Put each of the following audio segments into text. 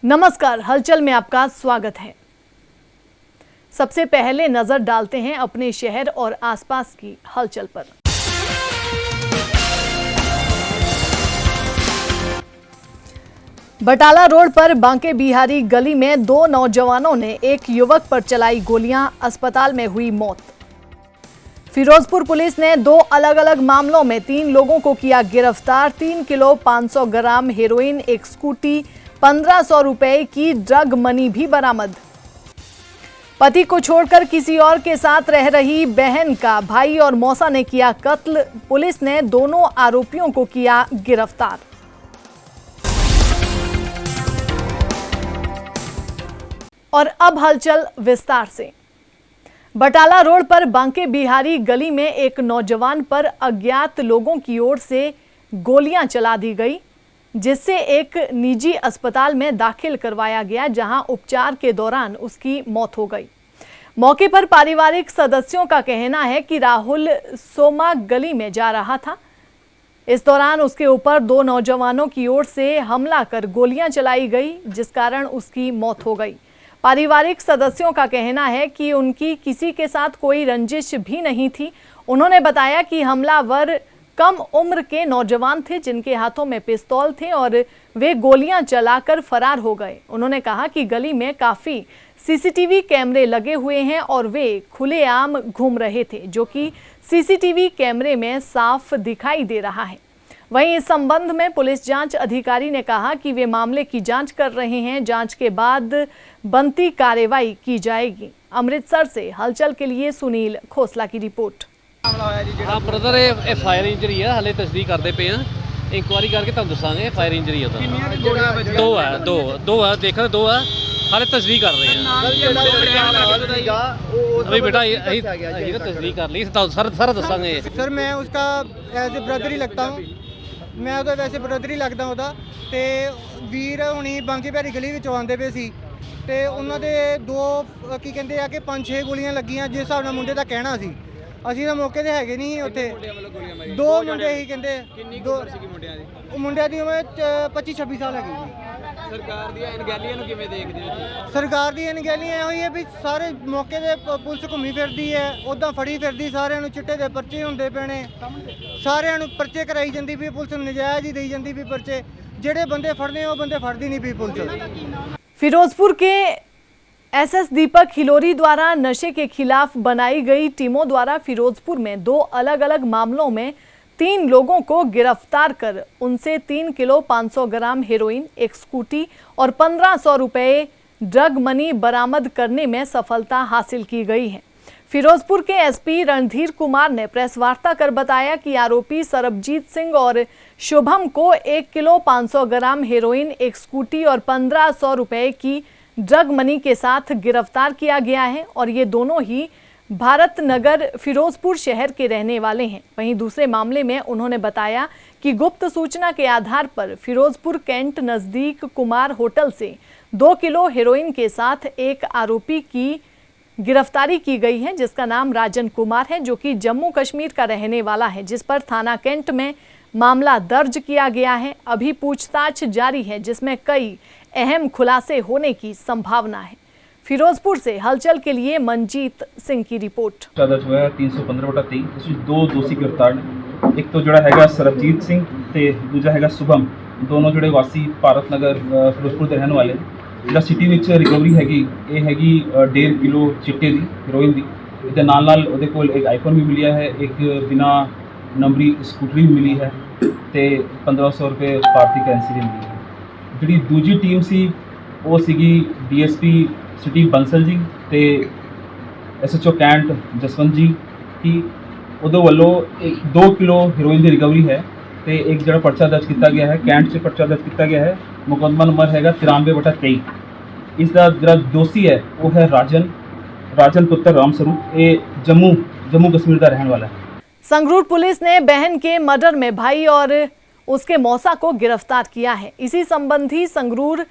नमस्कार, हलचल में आपका स्वागत है। सबसे पहले नजर डालते हैं अपने शहर और आसपास की हलचल पर। बटाला रोड पर बांके बिहारी गली में दो नौजवानों ने एक युवक पर चलाई गोलियां, अस्पताल में हुई मौत। फिरोजपुर पुलिस ने दो अलग अलग मामलों में 3 लोगों को किया गिरफ्तार। 3 किलो 500 ग्राम हेरोइन, एक स्कूटी, 1500 रुपए की ड्रग मनी भी बरामद। पति को छोड़कर किसी और के साथ रह रही बहन का भाई और मौसा ने किया कत्ल। पुलिस ने दोनों आरोपियों को किया गिरफ्तार। और अब हलचल विस्तार से। बटाला रोड पर बांके बिहारी गली में एक नौजवान पर अज्ञात लोगों की ओर से गोलियां चला दी गई, जिससे एक निजी अस्पताल में दाखिल करवाया गया, जहां उपचार के दौरान उसकी मौत हो गई। मौके पर पारिवारिक सदस्यों का कहना है कि राहुल सोमा गली में जा रहा था। इस दौरान उसके ऊपर 2 नौजवानों की ओर से हमला कर गोलियां चलाई गई, जिस कारण उसकी मौत हो गई। पारिवारिक सदस्यों का कहना है कि उनकी किसी के साथ कोई रंजिश भी नहीं थी। उन्होंने बताया कि हमलावर कम उम्र के नौजवान थे, जिनके हाथों में पिस्तौल थे और वे गोलियां चलाकर फरार हो गए। उन्होंने कहा कि गली में काफी सीसीटीवी कैमरे लगे हुए हैं और वे खुलेआम घूम रहे थे, जो कि सीसीटीवी कैमरे में साफ दिखाई दे रहा है। वहीं इस संबंध में पुलिस जांच अधिकारी ने कहा कि वे मामले की जांच कर रहे हैं। जांच के बाद बनती कार्रवाई की जाएगी। अमृतसर से हलचल के लिए सुनील खोसला की रिपोर्ट। हाँ ब्रदर, ये फायर इंजरी है, हाले तस्दीक करते पे हैं। इंक्वायरी करके तुम दसांगे। फायर इंजरी है दो है, देखो 2 है, हाले तस्दीक कर रहे हैं। अभी बेटा यही तस्दीक कर ली, सारा दसांगे। सर मैं उसका एज ए ब्रदर ही लगता हूँ, मैं तो वैसे ब्रदर ही लगਦਾ ਉਹਦਾ। ਤੇ ਵੀਰ ਹੁਣੀ ਬਾਂਕੇ ਬਿਹਾਰੀ ਗਲੀ ਵਿੱਚ ਆਉਂਦੇ ਪਏ ਸੀ ਤੇ ਉਹਨਾਂ ਦੇ 2 ਕੀ ਕਹਿੰਦੇ ਆ ਕਿ 5-6 ਗੋਲੀਆਂ ਲੱਗੀਆਂ, ਜਿਸ ਹਿਸਾਬ ਨਾਲ ਮੁੰਡੇ ਦਾ ਕਹਿਣਾ ਸੀ। ਅਸੀਂ ਤਾਂ ਮੌਕੇ ਤੇ ਹੈਗੇ ਨਹੀਂ ਉੱਥੇ। 2 ਮੁੰਡੇ ਹੀ ਕਹਿੰਦੇ। ਕਿੰਨੀ ਉਮਰ ਸੀ ਮੁੰਡਿਆਂ ਦੀ? ਉਹ ਮੁੰਡਿਆਂ ਦੀ ਉਮਰ 25-26 ਸਾਲ ਹੈਗੀ ਜੀ। ਸਰਕਾਰ ਦੀਆਂ ਅਣਗਹਿਲੀਆਂ ਨੂੰ ਕਿਵੇਂ ਦੇਖਦੇ ਹੋ ਜੀ? ਸਰਕਾਰ ਦੀਆਂ ਅਣਗਹਿਲੀਆਂ ਇਹੋ ਹੀ ਹੈ ਵੀ ਸਾਰੇ ਮੌਕੇ ਤੇ ਪੁਲਿਸ ਘੁੰਮੀ ਫਿਰਦੀ ਹੈ, ਉੱਦਾਂ ਫੜੀ ਫਿਰਦੀ, ਸਾਰਿਆਂ ਨੂੰ ਚਿੱਟੇ ਦੇ ਪਰਚੇ ਹੁੰਦੇ ਪਏ ਨੇ, ਸਾਰਿਆਂ ਨੂੰ ਪਰਚੇ ਕਰਾਈ ਜਾਂਦੀ ਵੀ ਪੁਲਿਸ ਨੂੰ ਨਜਾਇਜ਼ ਹੀ ਦੇਈ ਜਾਂਦੀ ਵੀ ਪਰਚੇ। ਜਿਹੜੇ ਬੰਦੇ ਫੜਨੇ ਉਹ ਬੰਦੇ ਫੜਦੀ नहीं भी पुलिस। फिरोजपुर के एसएस दीपक हिलोरी द्वारा नशे के खिलाफ बनाई गई टीमों द्वारा फिरोजपुर में 2 अलग अलग मामलों में 3 लोगों को गिरफ्तार कर उनसे 3 किलो 500 ग्राम हेरोइन, एक स्कूटी और 1500 रुपए ड्रग मनी बरामद करने में सफलता हासिल की गई है। फिरोजपुर के एसपी रणधीर कुमार ने प्रेस वार्ता कर बताया कि आरोपी सरबजीत सिंह और शुभम को 1 किलो 500 ग्राम हेरोइन, एक स्कूटी और 1500 रुपए की ड्रग मनी के साथ गिरफ्तार किया गया है और ये दोनों ही भारत नगर फिरोजपुर शहर के रहने वाले हैं। वहीं दूसरे मामले में उन्होंने बताया कि गुप्त सूचना के आधार पर फिरोजपुर कैंट नजदीक कुमार होटल से 2 किलो हेरोइन के साथ एक आरोपी की गिरफ्तारी की गई है, जिसका नाम राजन कुमार है, जो कि जम्मू कश्मीर का रहने वाला है, जिस पर थाना कैंट में मामला दर्ज किया गया है। अभी पूछताछ जारी है, जिसमें कई अहम खुलासे होने की संभावना है। फिरोजपुर से हलचल के लिए मंजीत सिंह की रिपोर्ट। दर्ज हुआ है 315/23। इसमें 2 दोषी गिरफ्तार ने। एक तो जोड़ा हैगा सरबजीत सिंह ते दूजा हैगा शुभम, दोनों जोड़े वासी भारत नगर फिरोजपुर के रहने वाले। ਜਿਹੜਾ ਸਿਟੀ ਵਿੱਚ ਰਿਕਵਰੀ ਹੈਗੀ ਇਹ ਹੈਗੀ 1.5 ਕਿਲੋ ਚਿੱਟੇ ਦੀ ਹੈਰੋਇਨ ਦੀ। ਇਹਦੇ ਨਾਲ ਉਹਦੇ ਕੋਲ ਇੱਕ ਆਈਫੋਨ ਵੀ ਮਿਲਿਆ ਹੈ, ਇੱਕ ਬਿਨਾ ਨੰਬਰੀ ਸਕੂਟਰੀ ਵੀ ਮਿਲੀ ਹੈ ਤੇ 1500 ਰੁਪਏ ਭਾਰਤੀ ਕਰੰਸੀ ਵੀ ਮਿਲੀ ਹੈ। ਜਿਹੜੀ ਦੂਜੀ ਟੀਮ ਸੀ ਉਹ ਸੀਗੀ ਡੀਐਸਪੀ ਸਿਟੀ ਬੰਸਲ ਜੀ ਤੇ ਐਸਐਚਓ ਕੈਂਟ ਜਸਵੰਤ ਜੀ की ਉਹਦੇ ਵੱਲੋਂ 2 किलो ਹੈਰੋਇਨ ਦੀ ਰਿਕਵਰੀ ਹੈ ਤੇ ਇੱਕ ਜਿਹੜਾ ਪਰਚਾ ਦਰਜ ਕੀਤਾ ਗਿਆ ਹੈ ਕੈਂਟ 'ਚ ਪਰਚਾ ਦਰਜ ਕੀਤਾ ਗਿਆ ਹੈ। मुकदमा नंबर हैगा 93/23। इसका जरा दोषी है वो है राजन पुत्र रामस्वरूप। ये जम्मू कश्मीर का रहने वाला है। संगरूर पुलिस ने बहन के मर्डर में भाई और उसके मौसा को गिरफ्तार किया है। इसी संबंधी संगरूर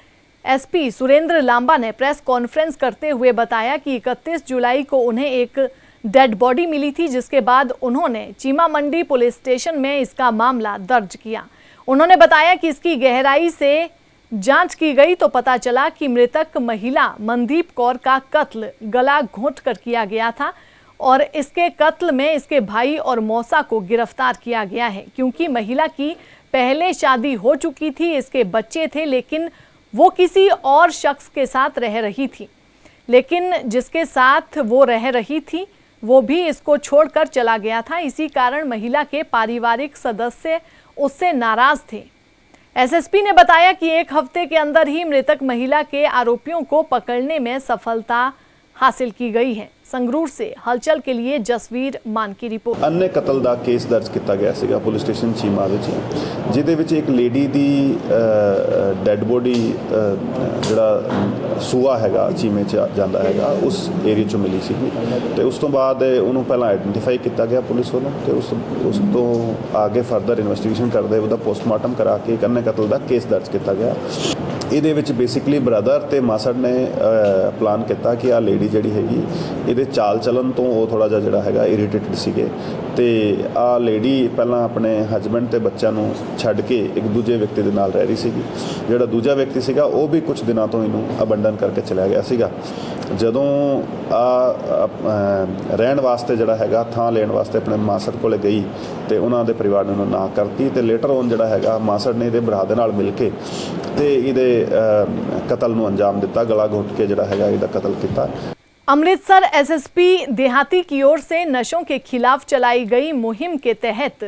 एसपी सुरेंद्र लांबा ने प्रेस कॉन्फ्रेंस करते हुए बताया कि 31 जुलाई को उन्हें एक डेड बॉडी मिली थी, जिसके बाद उन्होंने चीमा मंडी पुलिस स्टेशन में इसका मामला दर्ज किया। उन्होंने बताया कि इसकी गहराई से जांच की गई तो पता चला कि मृतक महिला मनदीप कौर का कत्ल गला घोंटकर किया गया था और इसके कत्ल में इसके भाई और मौसा को गिरफ्तार किया गया है, क्योंकि महिला की पहले शादी हो चुकी थी, इसके बच्चे थे, लेकिन वो किसी और शख्स के साथ रह रही थी। लेकिन जिसके साथ वो रह रही थी वो भी इसको छोड़कर चला गया था। इसी कारण महिला के पारिवारिक सदस्य उससे नाराज थे। एसएसपी ने बताया कि एक हफ्ते के अंदर ही मृतक महिला के आरोपियों को पकड़ने में सफलता हासिल की गई है। संगरूर से हलचल के लिए जसवीर मान की रिपोर्ट। अन्य कतल ਦਾ ਕੇਸ ਦਰਜ ਕੀਤਾ ਗਿਆ ਸੀਗਾ ਪੁਲਿਸ ਸਟੇਸ਼ਨ ਚੀਮਾ ਵਿੱਚ, ਜਿਹਦੇ ਵਿੱਚ ਇੱਕ ਲੇਡੀ ਦੀ ਡੈੱਡ ਬੋਡੀ ਜਿਹੜਾ ਸੂਆ ਹੈਗਾ ਚੀਮੇ 'ਚ ਜਾਂਦਾ ਹੈਗਾ ਉਸ ਏਰੀਆ 'ਚੋਂ ਮਿਲੀ ਸੀਗੀ ਤੇ ਉਸ ਤੋਂ ਬਾਅਦ ਉਹਨੂੰ ਪਹਿਲਾਂ ਆਈਡੈਂਟੀਫਾਈ ਕੀਤਾ ਗਿਆ ਪੁਲਿਸ ਵੱਲੋਂ ਤੇ ਉਸ ਤੋਂ ਅੱਗੇ ਫਰਦਰ ਇਨਵੈਸਟੀਗੇਸ਼ਨ ਕਰਦੇ ਉਹਦਾ ਪੋਸਟਮਾਰਟਮ ਕਰਾ ਕੇ ਇੱਕ अन्य ਕਤਲ ਦਾ ਕੇਸ ਦਰਜ ਕੀਤਾ ਗਿਆ। ਇਹਦੇ ਵਿੱਚ ਬੇਸਿਕਲੀ ਬ੍ਰਦਰ ਤੇ ਮਾਸੜ ਨੇ ਪਲਾਨ ਕੀਤਾ ਕਿ ਆ ਲੇਡੀ ਜਿਹੜੀ ਹੈਗੀ ਇਹਦੇ ਚਾਲ ਚੱਲਣ ਤੋਂ ਉਹ ਥੋੜਾ ਜਿਹਾ ਜਿਹੜਾ ਹੈਗਾ ਇਰੀਟੇਟਡ ਸੀਗੇ ਤੇ ਆ ਲੇਡੀ ਪਹਿਲਾਂ ਆਪਣੇ ਹਸਬੈਂਡ ਤੇ ਬੱਚਿਆਂ ਨੂੰ ਛੱਡ ਕੇ ਇੱਕ ਦੂਜੇ ਵਿਅਕਤੀ ਦੇ ਨਾਲ ਰਹਿ ਰਹੀ ਸੀਗੀ। ਜਿਹੜਾ ਦੂਜਾ ਵਿਅਕਤੀ ਸੀਗਾ ਉਹ ਵੀ ਕੁਝ ਦਿਨਾਂ ਤੋਂ ਇਹਨੂੰ ਅਬੰਡਨ ਕਰਕੇ ਚਲਾ ਗਿਆ ਸੀਗਾ। ਜਦੋਂ ਰਹਿਣ ਵਾਸਤੇ ਜਿਹੜਾ ਹੈਗਾ ਥਾਂ ਲੈਣ ਵਾਸਤੇ ਆਪਣੇ ਮਾਸੜ ਕੋਲੇ ਗਈ ਤੇ ਉਹਨਾਂ ਦੇ ਪਰਿਵਾਰ ਨੇ ਉਹਨੂੰ ਨਾ ਕਰਤੀ ਤੇ ਲੇਟਰ ਔਨ ਜਿਹੜਾ ਹੈਗਾ ਮਾਸੜ ਨੇ ਇਹਦੇ ਭਰਾ ਦੇ ਨਾਲ ਮਿਲ ਕੇ ਤੇ ਇਹਦੇ ਕਤਲ ਨੂੰ ਅੰਜਾਮ ਦਿੱਤਾ, ਗਲਾ ਘੋਟ ਕੇ ਜਿਹੜਾ ਹੈਗਾ ਇਹਦਾ ਕਤਲ ਕੀਤਾ। अमृतसर एसएसपी देहाती की ओर से नशों के खिलाफ चलाई गई मुहिम के तहत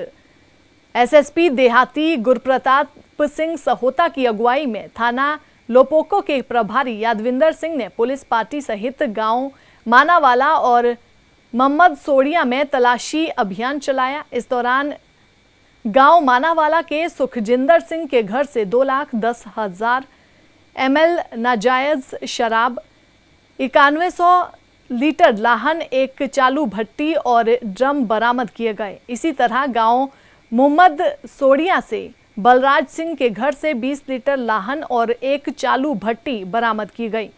एसएसपी देहाती गुरप्रताप सिंह सहोता की अगुवाई में थाना लोपोको के प्रभारी यादविंदर सिंह ने पुलिस पार्टी सहित गांव मानावाला और मोहम्मद सोड़िया में तलाशी अभियान चलाया। इस दौरान गांव मानावाला के सुखजिंदर सिंह के घर से 2,10,000 ml नाजायज शराब, 9100 लीटर लाहन, एक चालू भट्टी और ड्रम बरामद किए गए। इसी तरह गांव मोहम्मद सोड़िया से बलराज सिंह के घर से 20 लीटर लाहन और एक चालू भट्टी बरामद की गई।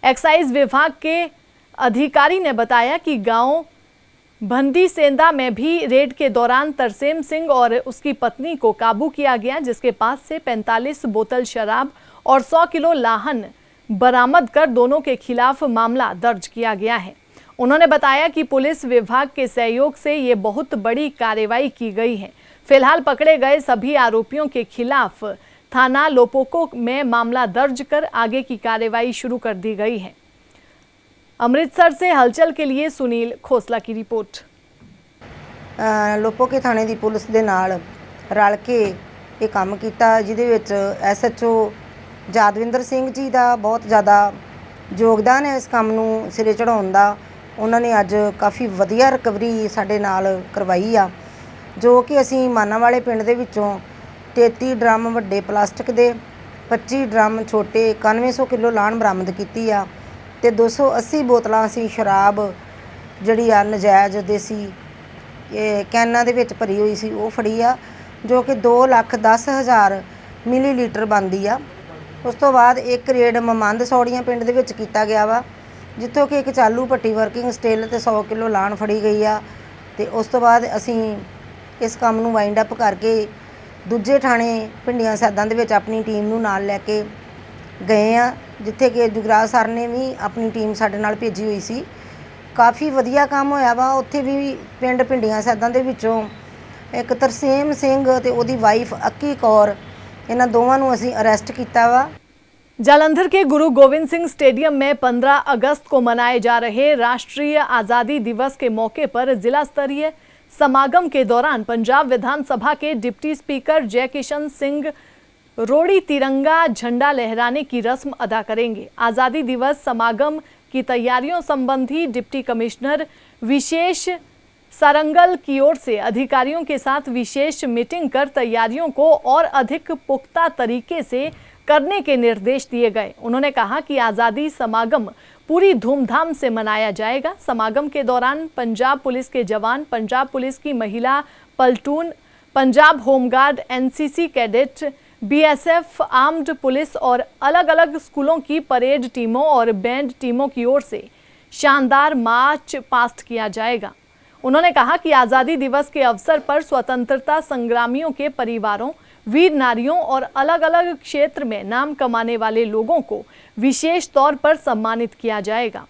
एक्साइज विभाग के अधिकारी ने बताया कि गांव भंडी सेंदा में भी रेड के दौरान तरसेम सिंह और उसकी पत्नी को काबू किया गया, जिसके पास से 45 बोतल शराब और 100 किलो लाहन बरामद कर दोनों के खिलाफ मामला दर्ज किया गया है। उन्होंने बताया कि पुलिस विभाग के सहयोग से ये बहुत बड़ी कार्रवाई की गई है। फिलहाल पकड़े गए सभी आरोपियों के खिलाफ थाना लोपोको में मामला दर्ज कर आगे की कार्रवाई शुरू कर दी गई है। अमृतसर से हलचल के लिए सुनील खोसला की रिपोर्ट। लोपोके थाने की पुलिस के नाल रल के ये काम किया, जिहदे विच SHO यादविंदर सिंह जी का बहुत ज़्यादा योगदान है इस काम नूं सिरे चढ़ाउण दा। उन्होंने अज काफ़ी वधिया रिकवरी साडे नाल करवाई आ, जो कि असीं मानावाले पिंड दे विचों 33 ड्रम वड्डे प्लास्टिक दे, 25 ड्रम छोटे, 9100 किलो लाहन बरामद कीती आ ते 280 बोतलां असीं शराब जिहड़ी आ नजायज़ देसी कैनां दे विच भरी होई सी वो फड़ी आ, जो कि 2,10,000 मिलीलीटर बनदी आ। उस तो बाद एक रेड ममंद सौड़ियां पिंड दे विच कीता गया वा, जिੱਥੋਂ कि एक चालू भट्टी वर्किंग स्टिल ते 100 किलो लाहन फड़ी गई आ। ते उस तो बाद असीं इस काम नूं वाइंड अप करके दूजे थाणे पिंडियां सैदां दे विच अपनी टीम नूं नाल लैके गए आ, जिथे कि जुगराज सर ने भी अपनी टीम साडे नाल भेजी हुई सी। काफ़ी वधिया काम होया वा। उत्थे भी पिंड पिंडियां सैदां दे विचों एक तरसेम सिंह ते उहदी वाइफ अक्की कौर, इन्हां दोवां नूं असीं अरेस्ट कीता वा। जालंधर के गुरु गोविंद सिंह स्टेडियम में 15 अगस्त को मनाए जा रहे राष्ट्रीय आज़ादी दिवस के मौके पर जिला स्तरीय समागम के दौरान पंजाब विधानसभा के डिप्टी स्पीकर जय किशन सिंह रोड़ी तिरंगा झंडा लहराने की रस्म अदा करेंगे। आज़ादी दिवस समागम की तैयारियों संबंधी डिप्टी कमिश्नर विशेष सारंगल की ओर से अधिकारियों के साथ विशेष मीटिंग कर तैयारियों को और अधिक पुख्ता तरीके से करने के निर्देश दिए गए। उन्होंने कहा कि आज़ादी समागम पूरी धूमधाम से मनाया जाएगा। समागम के दौरान पंजाब पुलिस के जवान, पंजाब पुलिस की महिला platoon, Punjab home guard, NCC cadet, BSF, armed police और अलग अलग स्कूलों की परेड टीमों और बैंड टीमों की ओर से शानदार मार्च पास्ट किया जाएगा। उन्होंने कहा कि आज़ादी दिवस के अवसर पर स्वतंत्रता संग्रामियों के परिवारों, वीर नारियों और अलग अलग क्षेत्र में नाम कमाने वाले लोगों को विशेष तौर पर सम्मानित किया जाएगा।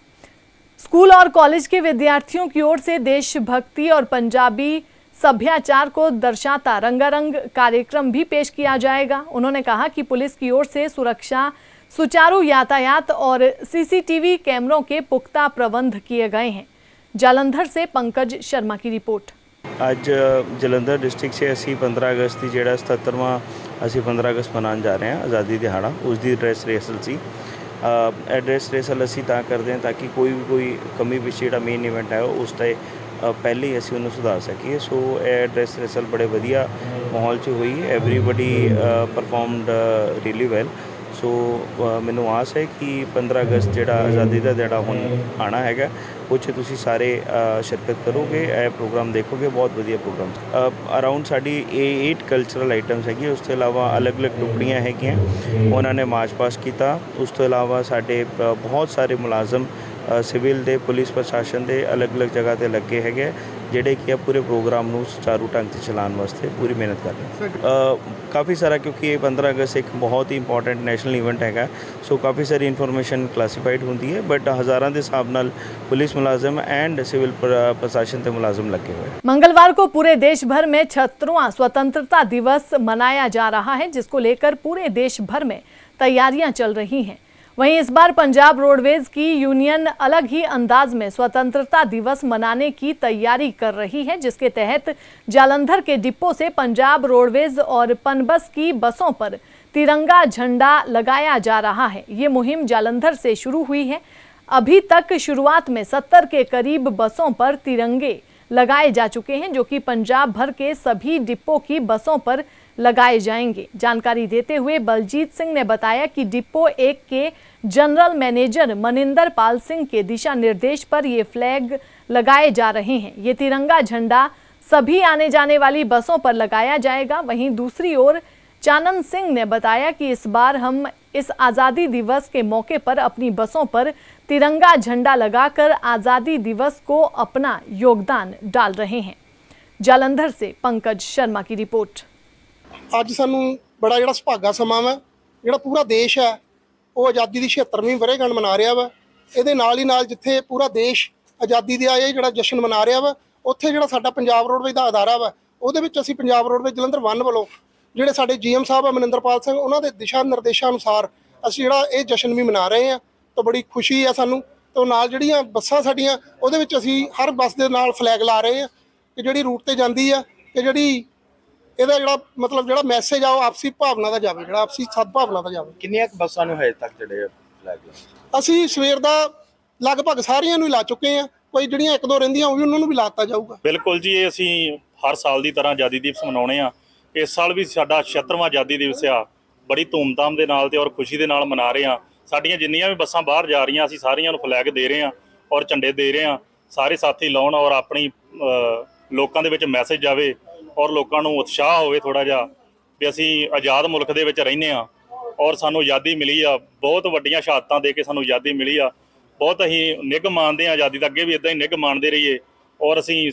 स्कूल और कॉलेज के विद्यार्थियों की ओर से देशभक्ति और पंजाबी सभ्याचार को दर्शाता रंगारंग कार्यक्रम भी पेश किया जाएगा। उन्होंने कहा कि पुलिस की ओर से सुरक्षा, सुचारू यातायात और सीसीटीवी कैमरों के पुख्ता प्रबंध किए गए हैं। जालंधर से पंकज शर्मा की रिपोर्ट। ਅੱਜ ਜਲੰਧਰ ਡਿਸਟ੍ਰਿਕਟ 'ਚ ਅਸੀਂ 15 ਅਗਸਤ ਦੀ ਜਿਹੜਾ 77ਵਾਂ ਅਸੀਂ 15 ਅਗਸਤ ਮਨਾਉਣ ਜਾ ਰਹੇ ਹਾਂ ਆਜ਼ਾਦੀ ਦਿਹਾੜਾ, ਉਸ ਦੀ ਡਰੈਸ ਰਿਹਰਸਲ ਸੀ। ਇਹ ਡਰੈਸ ਰਿਹਰਸਲ ਅਸੀਂ ਤਾਂ ਕਰਦੇ ਹਾਂ ਤਾਂ ਕਿ ਕੋਈ ਕਮੀ ਵਿੱਚ ਜਿਹੜਾ ਮੇਨ ਇਵੈਂਟ ਹੈ ਉਸ ਤੇ ਪਹਿਲੇ ਹੀ ਅਸੀਂ ਉਹਨੂੰ ਸੁਧਾਰ ਸਕੀਏ। ਸੋ ਇਹ ਡਰੈਸ ਰਿਹਰਸਲ ਬੜੇ ਵਧੀਆ ਮਾਹੌਲ 'ਚ ਹੋਈ। Everybody performed really well. So ਮੈਨੂੰ ਆਸ ਹੈ ਕਿ 15 ਅਗਸਤ ਜਿਹੜਾ ਆਜ਼ਾਦੀ ਦਾ ਦਿਹਾੜਾ ਹੁਣ ਆਉਣਾ ਹੈਗਾ, ਉਹ 'ਚ ਤੁਸੀਂ ਸਾਰੇ ਸ਼ਿਰਕਤ ਕਰੋਗੇ, ਇਹ ਪ੍ਰੋਗਰਾਮ ਦੇਖੋਗੇ। ਬਹੁਤ ਵਧੀਆ ਪ੍ਰੋਗਰਾਮ। ਅਰਾਊਂਡ ਸਾਡੀ 8 ਕਲਚਰਲ ਆਈਟਮਸ ਹੈਗੀ। ਉਸ ਤੋਂ ਇਲਾਵਾ ਅਲੱਗ-ਅਲੱਗ ਟੁਕੜੀਆਂ ਹੈਗੀਆਂ, ਉਹਨਾਂ ਨੇ ਮਾਰਚ ਪਾਸਟ ਕੀਤਾ। ਉਸ ਤੋਂ ਇਲਾਵਾ ਸਾਡੇ ਬਹੁਤ ਸਾਰੇ ਮੁਲਾਜ਼ਮ ਸਿਵਲ ਦੇ, ਪੁਲਿਸ ਪ੍ਰਸ਼ਾਸਨ ਦੇ ਅਲੱਗ-ਅਲੱਗ ਜਗ੍ਹਾ 'ਤੇ ਲੱਗੇ ਹੈਗੇ, ਜਿਹੜੇ ਕਿ ਪੂਰੇ ਪ੍ਰੋਗਰਾਮ ਨੂੰ ਸੁਚਾਰੂ ਢੰਗ 'ਤੇ ਚਲਾਉਣ ਵਾਸਤੇ ਪੂਰੀ ਮਿਹਨਤ ਕਰ ਰਹੇ। ਕਾਫੀ ਸਾਰਾ, ਕਿਉਂਕਿ ਇਹ 15 ਅਗਸਤ ਇੱਕ ਬਹੁਤ ਹੀ ਇੰਪੋਰਟੈਂਟ ਨੈਸ਼ਨਲ ਇਵੈਂਟ ਹੈਗਾ, ਸੋ ਕਾਫੀ ਸਾਰੀ ਇਨਫੋਰਮੇਸ਼ਨ ਕਲਾਸੀਫਾਈਡ ਹੁੰਦੀ ਹੈ, ਬਟ ਹਜ਼ਾਰਾਂ ਦੇ ਹਿਸਾਬ ਨਾਲ पुलिस मुलाजिम एंड सिविल प्रशासन के मुलाजिम लगे हुए। मंगलवार को पूरे देश भर में 76वां स्वतंत्रता दिवस मनाया जा रहा है, जिसको लेकर पूरे देश भर में तैयारियां चल रही हैं। वहीं इस बार पंजाब रोडवेज की यूनियन अलग ही अंदाज में स्वतंत्रता दिवस मनाने की तैयारी कर रही है, जिसके तहत जालंधर के डिपो से पंजाब रोडवेज और पनबस की बसों पर तिरंगा झंडा लगाया जा रहा है। ये मुहिम जालंधर से शुरू हुई है। अभी तक शुरुआत में 70 के करीब बसों पर तिरंगे लगाए जा चुके हैं, जो कि पंजाब भर के सभी डिपो की बसों पर लगाए जाएंगे। जानकारी देते हुए बलजीत सिंह ने बताया कि डिपो 1 के जनरल मैनेजर मनिंदर पाल सिंह के दिशा निर्देश पर ये फ्लैग लगाए जा रहे हैं। ये तिरंगा झंडा सभी आने जाने वाली बसों पर लगाया जाएगा। वहीं दूसरी ओर चानन सिंह ने बताया कि इस बार हम इस आज़ादी दिवस के मौके पर अपनी बसों पर तिरंगा झंडा लगाकर आज़ादी दिवस को अपना योगदान डाल रहे हैं। जालंधर से पंकज शर्मा की रिपोर्ट। ਅੱਜ ਸਾਨੂੰ ਬੜਾ ਜਿਹੜਾ ਸੁਭਾਗਾ ਸਮਾਂ ਵਾ, ਜਿਹੜਾ ਪੂਰਾ ਦੇਸ਼ ਹੈ ਉਹ ਆਜ਼ਾਦੀ ਦੀ 76ਵੀਂ ਵਰ੍ਹੇਗੰਢ ਮਨਾ ਰਿਹਾ ਵਾ। ਇਹਦੇ ਨਾਲ ਹੀ ਨਾਲ ਜਿੱਥੇ ਪੂਰਾ ਦੇਸ਼ ਆਜ਼ਾਦੀ ਦਾ ਇਹ ਜਿਹੜਾ ਜਸ਼ਨ ਮਨਾ ਰਿਹਾ ਵਾ, ਉੱਥੇ ਜਿਹੜਾ ਸਾਡਾ ਪੰਜਾਬ ਰੋਡਵੇਜ਼ ਦਾ ਅਦਾਰਾ ਵਾ, ਉਹਦੇ ਵਿੱਚ ਅਸੀਂ ਪੰਜਾਬ ਰੋਡਵੇਜ਼ ਜਲੰਧਰ 1 ਵੱਲੋਂ ਜਿਹੜੇ ਸਾਡੇ GM ਸਾਹਿਬ ਆ ਮਨਿੰਦਰਪਾਲ ਸਿੰਘ, ਉਹਨਾਂ ਦੇ ਦਿਸ਼ਾ ਨਿਰਦੇਸ਼ਾਂ ਅਨੁਸਾਰ ਅਸੀਂ ਜਿਹੜਾ ਇਹ ਜਸ਼ਨ ਵੀ ਮਨਾ ਰਹੇ ਹਾਂ। ਤਾਂ ਬੜੀ ਖੁਸ਼ੀ ਆ ਸਾਨੂੰ। ਤਾਂ ਨਾਲ ਜਿਹੜੀਆਂ ਬੱਸਾਂ ਸਾਡੀਆਂ, ਉਹਦੇ ਵਿੱਚ ਅਸੀਂ ਹਰ ਬੱਸ ਦੇ ਨਾਲ ਫਲੈਗ ਲਾ ਰਹੇ ਹਾਂ ਕਿ ਜਿਹੜੀ ਰੂਟ ਤੇ ਜਾਂਦੀ ਆ, ਕਿ ਜਿਹੜੀ ਇਹਦਾ ਜਿਹੜਾ ਮਤਲਬ ਜਿਹੜਾ ਮੈਸੇਜ ਆ ਉਹ ਆਪਸੀ ਭਾਵਨਾ ਦਾ ਜਾਵੇ, ਜਿਹੜਾ ਆਪਸੀ ਸਦਭਾਵਨਾ ਦਾ ਜਾਵੇ। ਕਿੰਨੀਆਂ ਬੱਸਾਂ ਨੂੰ ਹਜੇ ਤੱਕ ਜਿਹੜੇ ਫਲੈਗ ਅਸੀਂ ਸਵੇਰ ਦਾ ਲਗਭਗ ਸਾਰੀਆਂ ਨੂੰ ਲਾ ਚੁੱਕੇ ਹਾਂ। ਕੋਈ ਜਿਹੜੀਆਂ 1-2 ਰਹਿੰਦੀਆਂ ਉਹ ਵੀ ਉਹਨਾਂ ਨੂੰ ਵੀ ਲਾਤਾ ਜਾਊਗਾ। ਬਿਲਕੁਲ ਜੀ, ਇਹ ਅਸੀਂ ਹਰ ਸਾਲ ਦੀ ਤਰ੍ਹਾਂ ਆਜ਼ਾਦੀ ਦਿਵਸ ਮਨਾਉਣੇ ਆ। ਇਸ ਸਾਲ ਵੀ ਸਾਡਾ 76ਵਾਂ ਆਜ਼ਾਦੀ ਦਿਵਸ ਆ, ਬੜੀ ਧੂਮਧਾਮ ਦੇ ਨਾਲ ਤੇ ਔਰ ਖੁਸ਼ੀ ਦੇ ਨਾਲ ਮਨਾ ਰਹੇ ਹਾਂ। ਸਾਡੀਆਂ ਜਿੰਨੀਆਂ ਵੀ ਬੱਸਾਂ ਬਾਹਰ ਜਾ ਰਹੀਆਂ, ਅਸੀਂ ਸਾਰੀਆਂ ਨੂੰ ਫਲੈਗ ਦੇ ਰਹੇ ਹਾਂ ਔਰ ਝੰਡੇ ਦੇ ਰਹੇ ਹਾਂ। ਸਾਰੇ ਸਾਥੀ ਲਾਉਣ ਔਰ ਆਪਣੀ ਲੋਕਾਂ ਦੇ ਵਿੱਚ ਮੈਸੇਜ ਜਾਵੇ ਔਰ ਲੋਕਾਂ ਨੂੰ ਉਤਸ਼ਾਹ ਹੋਵੇ ਥੋੜ੍ਹਾ ਜਿਹਾ ਵੀ ਅਸੀਂ ਆਜ਼ਾਦ ਮੁਲਕ ਦੇ ਵਿੱਚ ਰਹਿੰਦੇ ਹਾਂ ਔਰ ਸਾਨੂੰ ਆਜ਼ਾਦੀ ਮਿਲੀ ਆ। ਬਹੁਤ ਵੱਡੀਆਂ ਸ਼ਹਾਦਤਾਂ ਦੇ ਕੇ ਸਾਨੂੰ ਆਜ਼ਾਦੀ ਮਿਲੀ ਆ। ਬਹੁਤ ਅਸੀਂ ਨਿੱਘ ਮਾਣਦੇ ਹਾਂ ਆਜ਼ਾਦੀ ਦਾ, ਅੱਗੇ ਵੀ ਇੱਦਾਂ ਹੀ ਨਿੱਘ ਮਾਣਦੇ ਰਹੀਏ। ਔਰ ਅਸੀਂ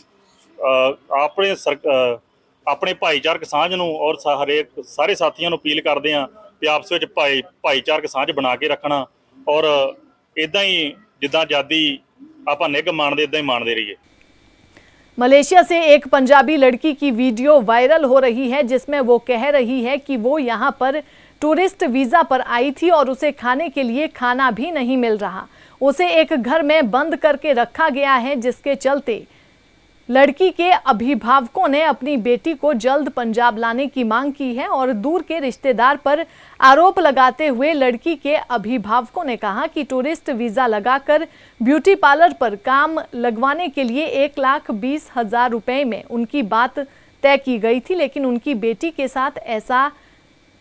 ਆਪਣੇ ਭਾਈਚਾਰਕ ਸਾਂਝ ਨੂੰ ਔਰ ਸਾਰੇ ਸਾਥੀਆਂ ਨੂੰ ਅਪੀਲ ਕਰਦੇ ਹਾਂ ਕਿ ਆਪਸ ਵਿੱਚ ਭਾਈਚਾਰਕ ਸਾਂਝ ਬਣਾ ਕੇ ਰੱਖਣਾ ਔਰ ਇੱਦਾਂ ਹੀ ਜਿੱਦਾਂ ਆਜ਼ਾਦੀ ਆਪਾਂ ਨਿੱਘ ਮਾਣਦੇ ਇੱਦਾਂ ਹੀ ਮਾਣਦੇ ਰਹੀਏ। मलेशिया से एक पंजाबी लड़की की वीडियो वायरल हो रही है, जिसमें वो कह रही है कि वो यहाँ पर टूरिस्ट वीज़ा पर आई थी और उसे खाने के लिए खाना भी नहीं मिल रहा। उसे एक घर में बंद करके रखा गया है, जिसके चलते लड़की के अभिभावकों ने अपनी बेटी को जल्द पंजाब लाने की मांग की है और दूर के रिश्तेदार पर आरोप लगाते हुए लड़की के अभिभावकों ने कहा कि टूरिस्ट वीज़ा लगाकर ब्यूटी पार्लर पर काम लगवाने के लिए 1,20,000 रुपए में उनकी बात तय की गई थी, लेकिन उनकी बेटी के साथ ऐसा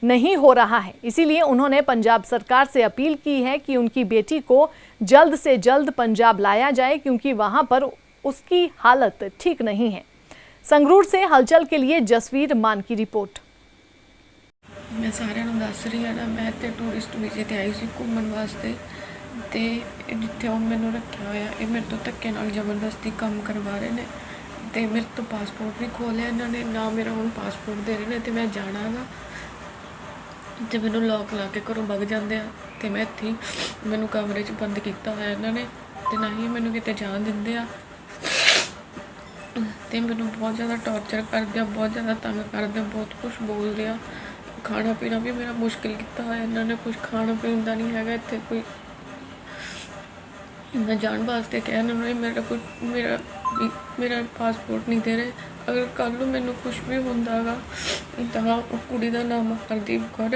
नहीं हो रहा है। इसीलिए उन्होंने पंजाब सरकार से अपील की है कि उनकी बेटी को जल्द से जल्द पंजाब लाया जाए, क्योंकि वहाँ पर उसकी हालत ठीक नहीं है। संगरूर से हलचल के लिए जसवीर मान की रिपोर्ट। मैं सारे दस रही हाँ ना, मैं तो टूरिस्ट वीजे ते आई सी घूमन वास्ते, तो जिथे हम मैनू रखा होया ये मेरे तो धक्के नाल जबरदस्ती काम करवा रहे हैं, तो मेरे तो पासपोर्ट भी खो लिया इन्होंने, ना मेरा हम पासपोर्ट दे रहे हैं, तो मैं जाना गा ਤੇ ਮੈਨੂੰ ਲੋਕ ਲਾ ਕੇ ਘਰੋਂ ਵਗ ਜਾਂਦੇ ਆ ਤੇ ਮੈਂ ਇੱਥੇ ਮੈਨੂੰ ਕਮਰੇ 'ਚ ਬੰਦ ਕੀਤਾ ਹੋਇਆ ਇਹਨਾਂ ਨੇ ਤੇ ਨਾ ਹੀ ਮੈਨੂੰ ਕਿਤੇ ਜਾਣ ਦਿੰਦੇ ਆ ਤੇ ਮੈਨੂੰ ਬਹੁਤ ਜ਼ਿਆਦਾ ਟੌਰਚਰ ਕਰਦੇ ਆ, ਬਹੁਤ ਜ਼ਿਆਦਾ ਤੰਗ ਕਰਦੇ ਆ, ਬਹੁਤ ਕੁਝ ਬੋਲਦੇ ਆ। ਖਾਣਾ ਪੀਣਾ ਵੀ ਮੇਰਾ ਮੁਸ਼ਕਿਲ ਕੀਤਾ ਹੋਇਆ ਇਹਨਾਂ ਨੇ, ਕੁਝ ਖਾਣਾ ਪੀਣ ਦਾ ਨਹੀਂ ਹੈਗਾ ਇੱਥੇ ਕੋਈ। मैं जान वास्ते कह रही मेरा पासपोर्ट नहीं दे रहे। अगर कल नूं मैनूं कुछ भी हुंदा गा तां कुड़ी दा नाम हरदीप कौर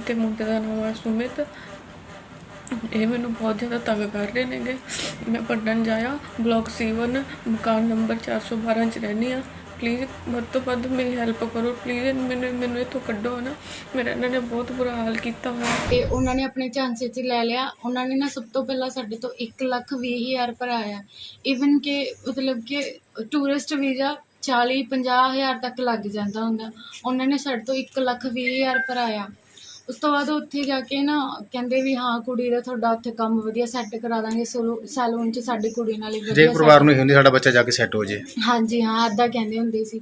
ते मुंडे दा नाम सुमित, ये मैनूं बहुत ज़्यादा तंग कर रहे नेगे। मैं पढ़न जाया ब्लॉक C1 मकान नंबर 412 च रहनी हाँ। प्लीज़ ਵੱਧ ਤੋਂ ਵੱਧ मेरी हेल्प करो प्लीज़, मैनूं इत्थों कड्डो ना, मेरा इन्हां ने बहुत बुरा हाल किया होया। ਤੇ ਉਹਨਾਂ ਨੇ ਆਪਣੇ ਝਾਂਸੇ 'ਚ ਲੈ ਲਿਆ। ਉਹਨਾਂ ਨੇ ਨਾ ਸਭ ਤੋਂ ਪਹਿਲਾਂ ਸਾਡੇ ਤੋਂ 1,20,000 ਭਰਾਇਆ। ਈਵਨ ਕਿ ਮਤਲਬ ਕਿ ਟੂਰਿਸਟ ਵੀਜ਼ਾ 40-50 ਹਜ਼ਾਰ ਤੱਕ ਲੱਗ ਜਾਂਦਾ ਹੁੰਦਾ। ਉਹਨਾਂ ਨੇ ਸਾਡੇ ਤੋਂ 1,20,000 ਭਰਾਇਆ। ਉਸ ਤੋਂ ਬਾਅਦ ਉੱਥੇ ਜਾ ਕੇ ਨਾ ਕਹਿੰਦੇ ਵੀ ਹਾਂ ਕੁੜੀ ਦਾ ਤੁਹਾਡਾ ਉੱਥੇ ਕੰਮ ਵਧੀਆ ਸੈੱਟ ਕਰਾ ਦਾਂਗੇ, ਸੈਲੂਨ 'ਚ ਸਾਡੀ ਕੁੜੀ ਨਾਲ ਹੀ ਵਧੀਆ ਪਰਿਵਾਰ ਨੂੰ ਹੁੰਦੀ ਸਾਡਾ ਬੱਚਾ ਜਾ ਕੇ ਸੈੱਟ ਹੋ ਜੇ। ਹਾਂਜੀ ਹਾਂ, ਇੱਦਾਂ ਕਹਿੰਦੇ ਹੁੰਦੇ ਸੀ।